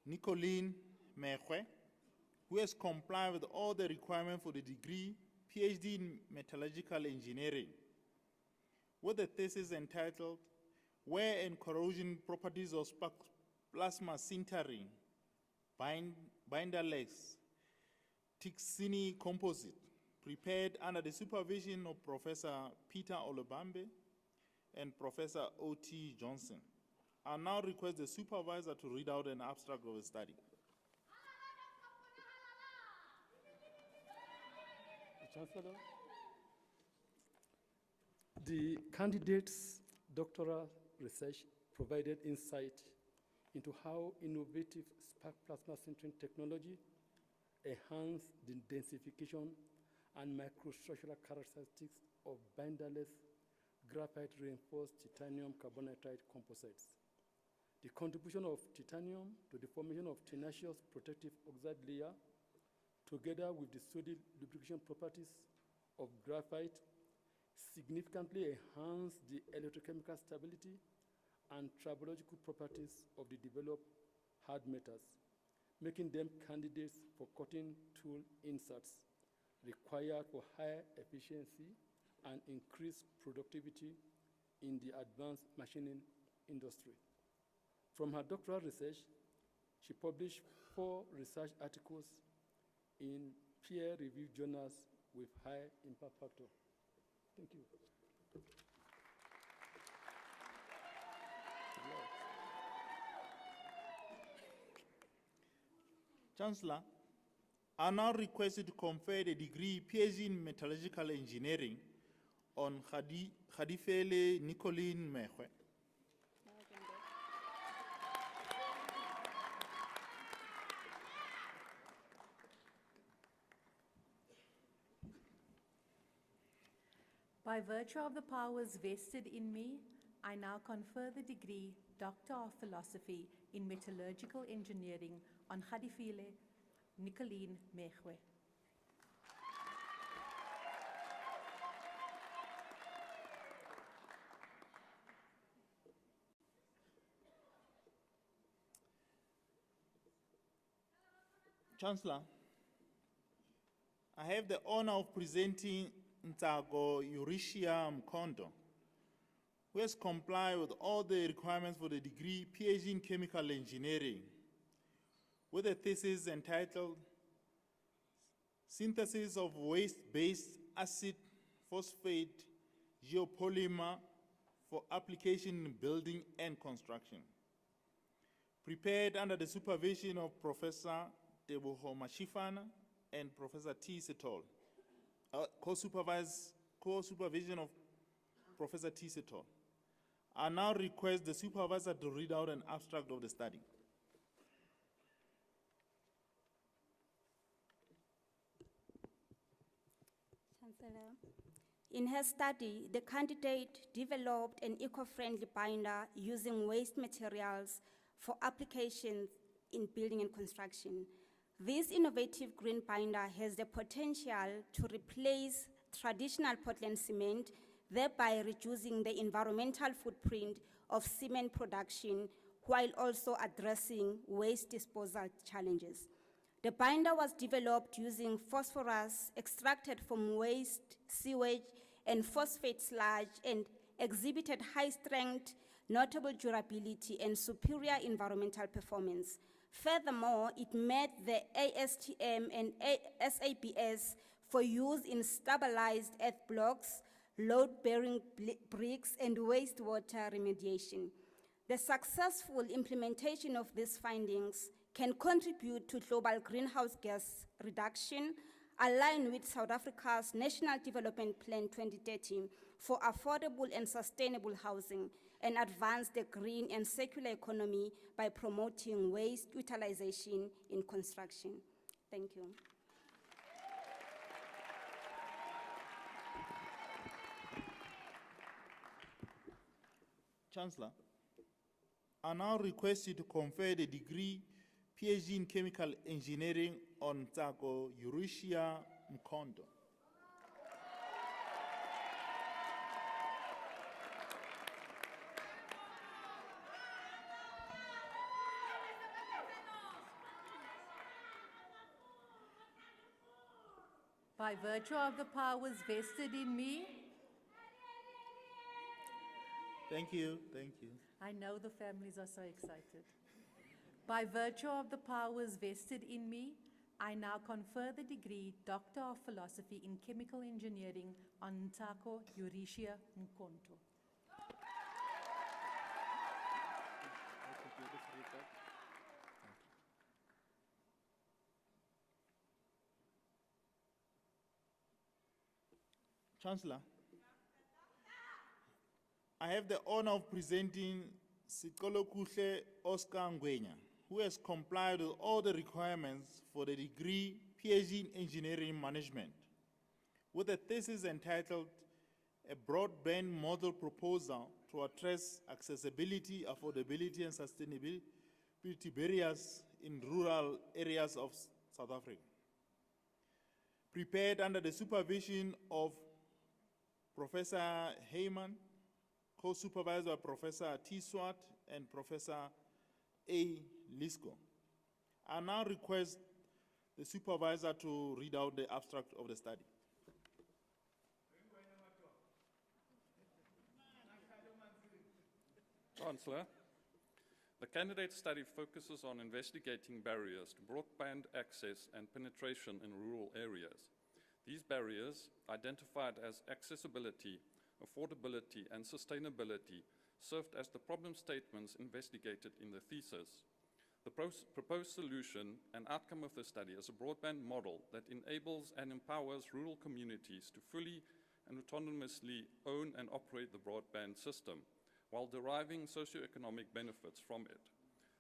Nicoline Mekwe, who has complied with all the requirements for the degree PhD in Metallurgical Engineering, with a thesis entitled Wear and Corrosion Properties of Spark Plasma Sintering, Binderless, Tixini Composite, prepared under the supervision of Professor Peter Olobambe and Professor O.T. Johnson. I now request the supervisor to read out an abstract of the study. Chancellor, the candidate's doctoral research provided insight into how innovative spark plasma sintering technology enhance the densification and microstructural characteristics of binderless graphite-reinforced titanium carbonitride composites. The contribution of titanium to the formation of tenacious protective oxide layer, together with the solid lubrication properties of graphite, significantly enhance the electrochemical stability and tribological properties of the developed hard metals, making them candidates for cutting tool inserts required for higher efficiency and increased productivity in the advanced machining industry. From her doctoral research, she published 4 research articles in peer-reviewed journals with high impact factor. Thank you. Chancellor, I now request you to confer the degree PhD in Metallurgical Engineering on Khadifele Nicoline Mekwe. By virtue of the powers vested in me, I now confer the degree Doctor of Philosophy in Metallurgical Engineering on Khadifele Nicoline Mekwe. Chancellor, I have the honor of presenting Ntago Euricia Mkondo, who has complied with all the requirements for the degree PhD in Chemical Engineering, with a thesis entitled Synthesis of Waste-Based Acid Phosphate Geopolymer for Application in Building and Construction, prepared under the supervision of Professor Teboho Mashifana and Professor T. Setol. Co-supervision of Professor T. Setol. I now request the supervisor to read out an abstract of the study. Chancellor, in her study, the candidate developed an eco-friendly binder using waste materials for applications in building and construction. This innovative green binder has the potential to replace traditional Portland cement, thereby reducing the environmental footprint of cement production while also addressing waste disposal challenges. The binder was developed using phosphorus extracted from waste, sewage, and phosphate sludge and exhibited high strength, notable durability, and superior environmental performance. Furthermore, it met the ASTM and SABS for use in stabilized earth blocks, load-bearing bricks, and wastewater remediation. The successful implementation of these findings can contribute to global greenhouse gas reduction, align with South Africa's National Development Plan 2030 for affordable and sustainable housing, and advance the green and circular economy by promoting waste utilization in construction. Thank you. Chancellor, I now request you to confer the degree PhD in Chemical Engineering on Ntago Euricia Mkondo. By virtue of the powers vested in me, Thank you, thank you. I know the families are so excited. By virtue of the powers vested in me, I now confer the degree Doctor of Philosophy in Chemical Engineering on Ntako Euricia Nkonto. Chancellor, I have the honor of presenting Sikolo Kuhle Oscar Ngwenya, who has complied with all the requirements for the degree PhD in Engineering Management, with a thesis entitled A Broadband Model Proposal to Address Accessibility, Affordability, and Sustainability Barriers in Rural Areas of South Africa. Prepared under the supervision of Professor Heyman, co-supervised by Professor T. Swart and Professor A. Lisko. I now request the supervisor to read out the abstract of the study. Chancellor, the candidate study focuses on investigating barriers to broadband access and penetration in rural areas. These barriers, identified as accessibility, affordability, and sustainability, served as the problem statements investigated in the thesis. The proposed solution and outcome of the study is a broadband model that enables and empowers rural communities to fully and autonomously own and operate the broadband system, while deriving socioeconomic benefits from it.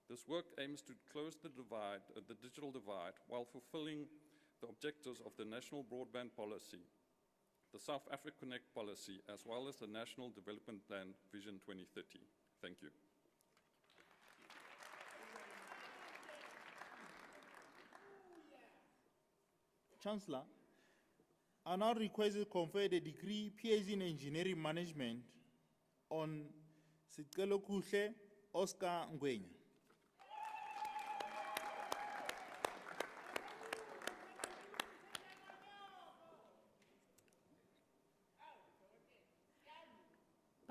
This work aims to close the digital divide, while fulfilling the objectives of the National Broadband Policy, the South Africa Connect Policy, as well as the National Development Plan Vision 2030. Thank you. Chancellor, I now request to confer the degree PhD in Engineering Management on Sikelo Kuhle Oscar Ngwenya.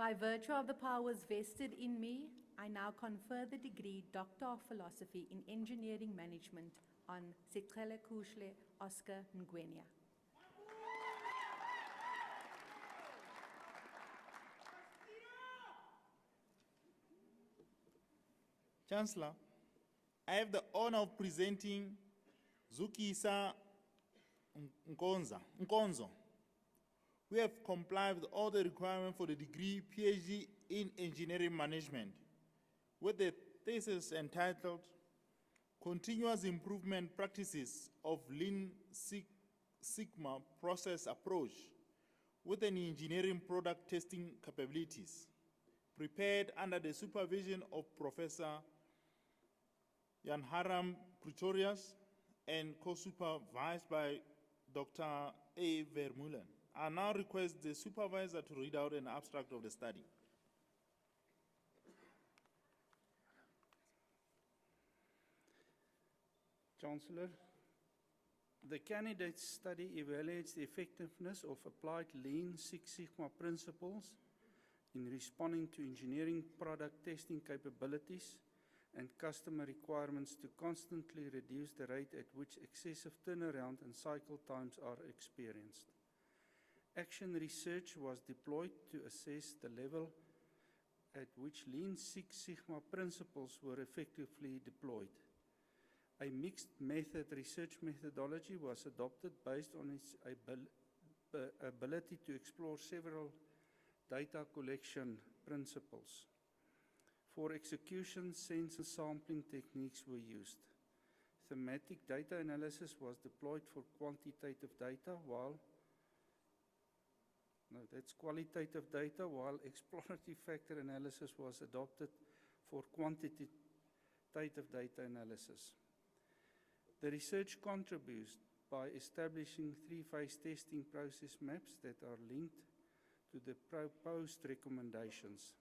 By virtue of the powers vested in me, I now confer the degree Doctor of Philosophy in Engineering Management on Sikele Kushle Oscar Ngwenya. Chancellor, I have the honor of presenting Zukisa Nkonzo. We have complied with all the requirements for the degree PhD in Engineering Management, with the thesis entitled Continuous Improvement Practices of Lean Six Sigma Process Approach with an Engineering Product Testing Capabilities, prepared under the supervision of Professor Janharam Pretorius and co-supervised by Dr. A. Vermeulen. I now request the supervisor to read out an abstract of the study. Chancellor, the candidate study evaluates the effectiveness of applied Lean Six Sigma principles in responding to engineering product testing capabilities and customer requirements to constantly reduce the rate at which excessive turnaround and cycle times are experienced. Action research was deployed to assess the level at which Lean Six Sigma principles were effectively deployed. A mixed method research methodology was adopted based on its ability to explore several data collection principles. For execution, sensor sampling techniques were used. Thematic data analysis was deployed for qualitative data, while qualitative data, while exploratory factor analysis was adopted for quantitative data analysis. The research contributes by establishing three-phase testing process maps that are linked to the proposed recommendations.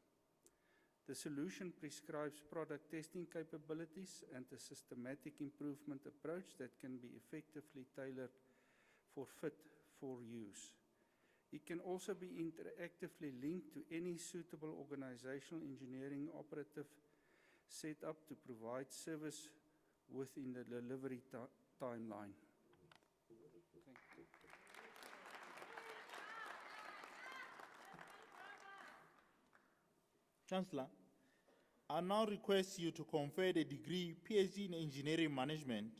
The solution prescribes product testing capabilities and a systematic improvement approach that can be effectively tailored for fit for use. It can also be interactively linked to any suitable organizational engineering operative set up to provide service within the delivery timeline. Chancellor, I now request you to confer the degree PhD in Engineering Management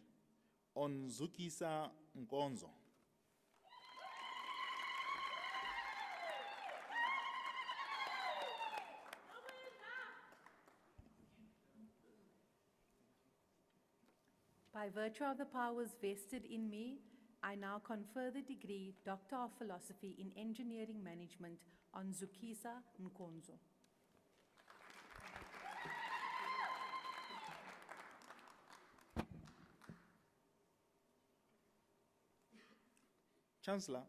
on Zukisa Nkonzo. By virtue of the powers vested in me, I now confer the degree Doctor of Philosophy in Engineering Management on Zukisa Nkonzo. Chancellor,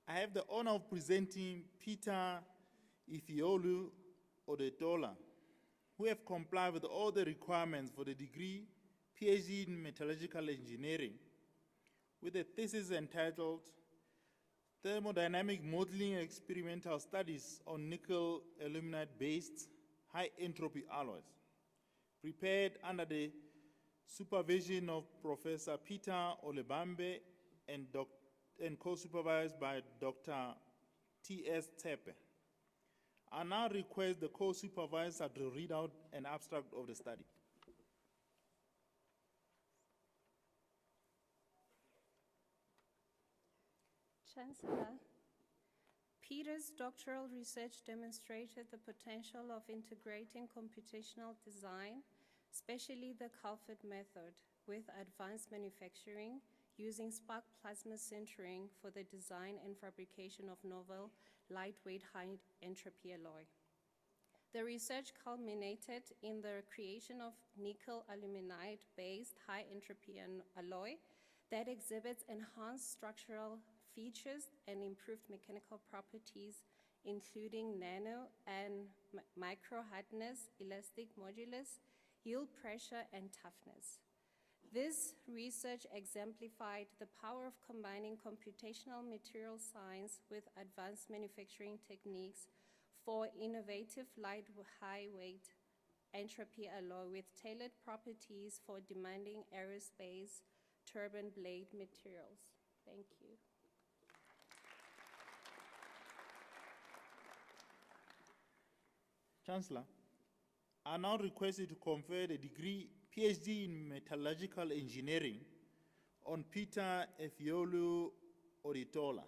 I have the honor of presenting Peter Ifiolu Odetola, who have complied with all the requirements for the degree PhD in Metallurgical Engineering, with a thesis entitled Thermodynamic Modeling Experimental Studies on Nickel Aluminide-Based High Entropy Alloys, prepared under the supervision of Professor Peter Olebambe and co-supervised by Dr. T.S. Tepe. I now request the co-supervisor to read out an abstract of the study. Chancellor, Peter's doctoral research demonstrated the potential of integrating computational design, especially the Calford method, with advanced manufacturing using spark plasma sintering for the design and fabrication of novel, lightweight, high-entropy alloy. The research culminated in the creation of nickel aluminide-based high-entropy alloy that exhibits enhanced structural features and improved mechanical properties, including nano and micro hardness, elastic modulus, yield pressure, and toughness. This research exemplified the power of combining computational material science with advanced manufacturing techniques for innovative light high weight entropy alloy with tailored properties for demanding aerospace turbine blade materials. Thank you. Chancellor, I now request you to confer the degree PhD in Metallurgical Engineering on Peter Efiolu Odetola.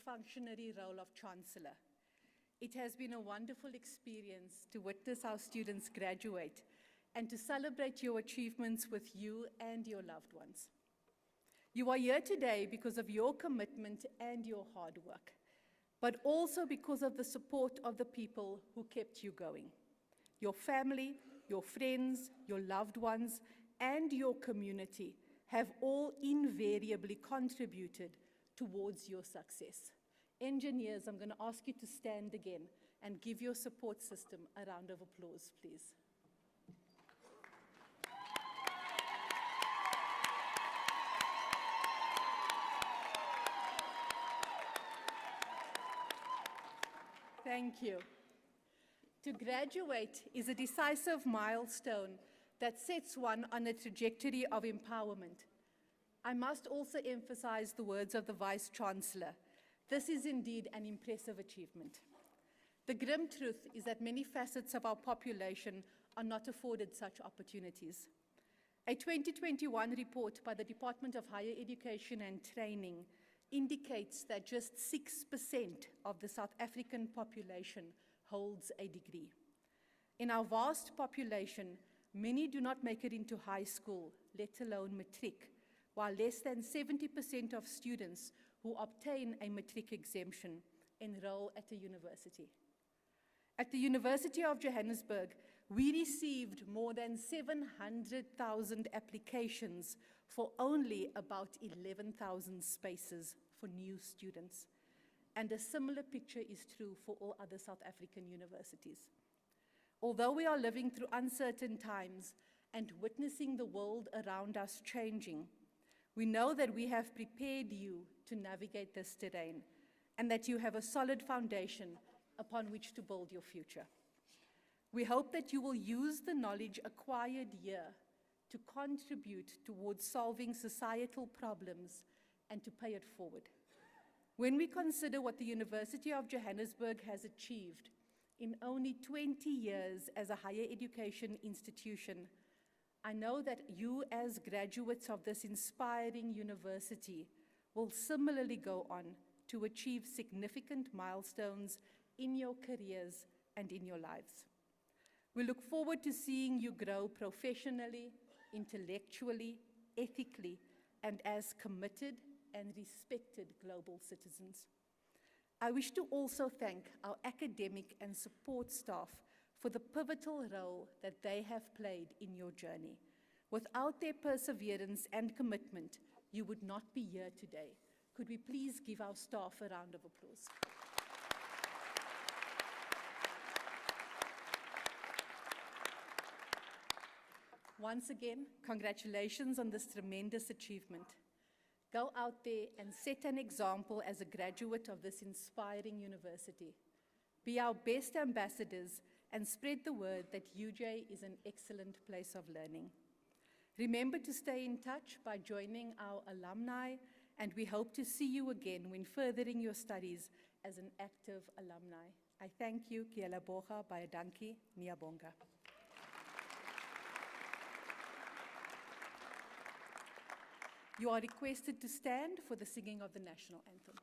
functionary role of Chancellor. It has been a wonderful experience to witness our students graduate and to celebrate your achievements with you and your loved ones. You are here today because of your commitment and your hard work, but also because of the support of the people who kept you going. Your family, your friends, your loved ones, and your community have all invariably contributed towards your success. Engineers, I'm going to ask you to stand again and give your support system a round of applause, please. Thank you. To graduate is a decisive milestone that sets one on a trajectory of empowerment. I must also emphasize the words of the Vice Chancellor. This is indeed an impressive achievement. The grim truth is that many facets of our population are not afforded such opportunities. A 2021 report by the Department of Higher Education and Training indicates that just 6% of the South African population holds a degree. In our vast population, many do not make it into high school, let alone matric, while less than 70% of students who obtain a matric exemption enroll at a university. At the University of Johannesburg, we received more than 700,000 applications for only about 11,000 spaces for new students. And a similar picture is true for all other South African universities. Although we are living through uncertain times and witnessing the world around us changing, we know that we have prepared you to navigate this terrain and that you have a solid foundation upon which to build your future. We hope that you will use the knowledge acquired here to contribute towards solving societal problems and to pay it forward. When we consider what the University of Johannesburg has achieved in only 20 years as a higher education institution, I know that you as graduates of this inspiring university will similarly go on to achieve significant milestones in your careers and in your lives. We look forward to seeing you grow professionally, intellectually, ethically, and as committed and respected global citizens. I wish to also thank our academic and support staff for the pivotal role that they have played in your journey. Without their perseverance and commitment, you would not be here today. Could we please give our staff a round of applause? Once again, congratulations on this tremendous achievement. Go out there and set an example as a graduate of this inspiring university. Be our best ambassadors and spread the word that UJ is an excellent place of learning. Remember to stay in touch by joining our alumni, and we hope to see you again when furthering your studies as an active alumni. I thank you. Kia leboga, baie dankie, ngiyabonga. You are requested to stand for the singing of the national anthem.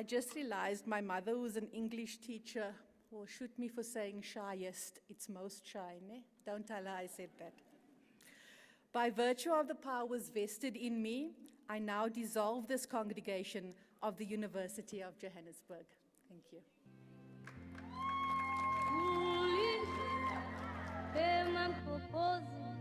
I just realized my mother, who's an English teacher, will shoot me for saying shyest. It's most shy, ne? Don't tell her I said that. By virtue of the powers vested in me, I now dissolve this congregation of the University of Johannesburg. Thank you. Pema mpopozi,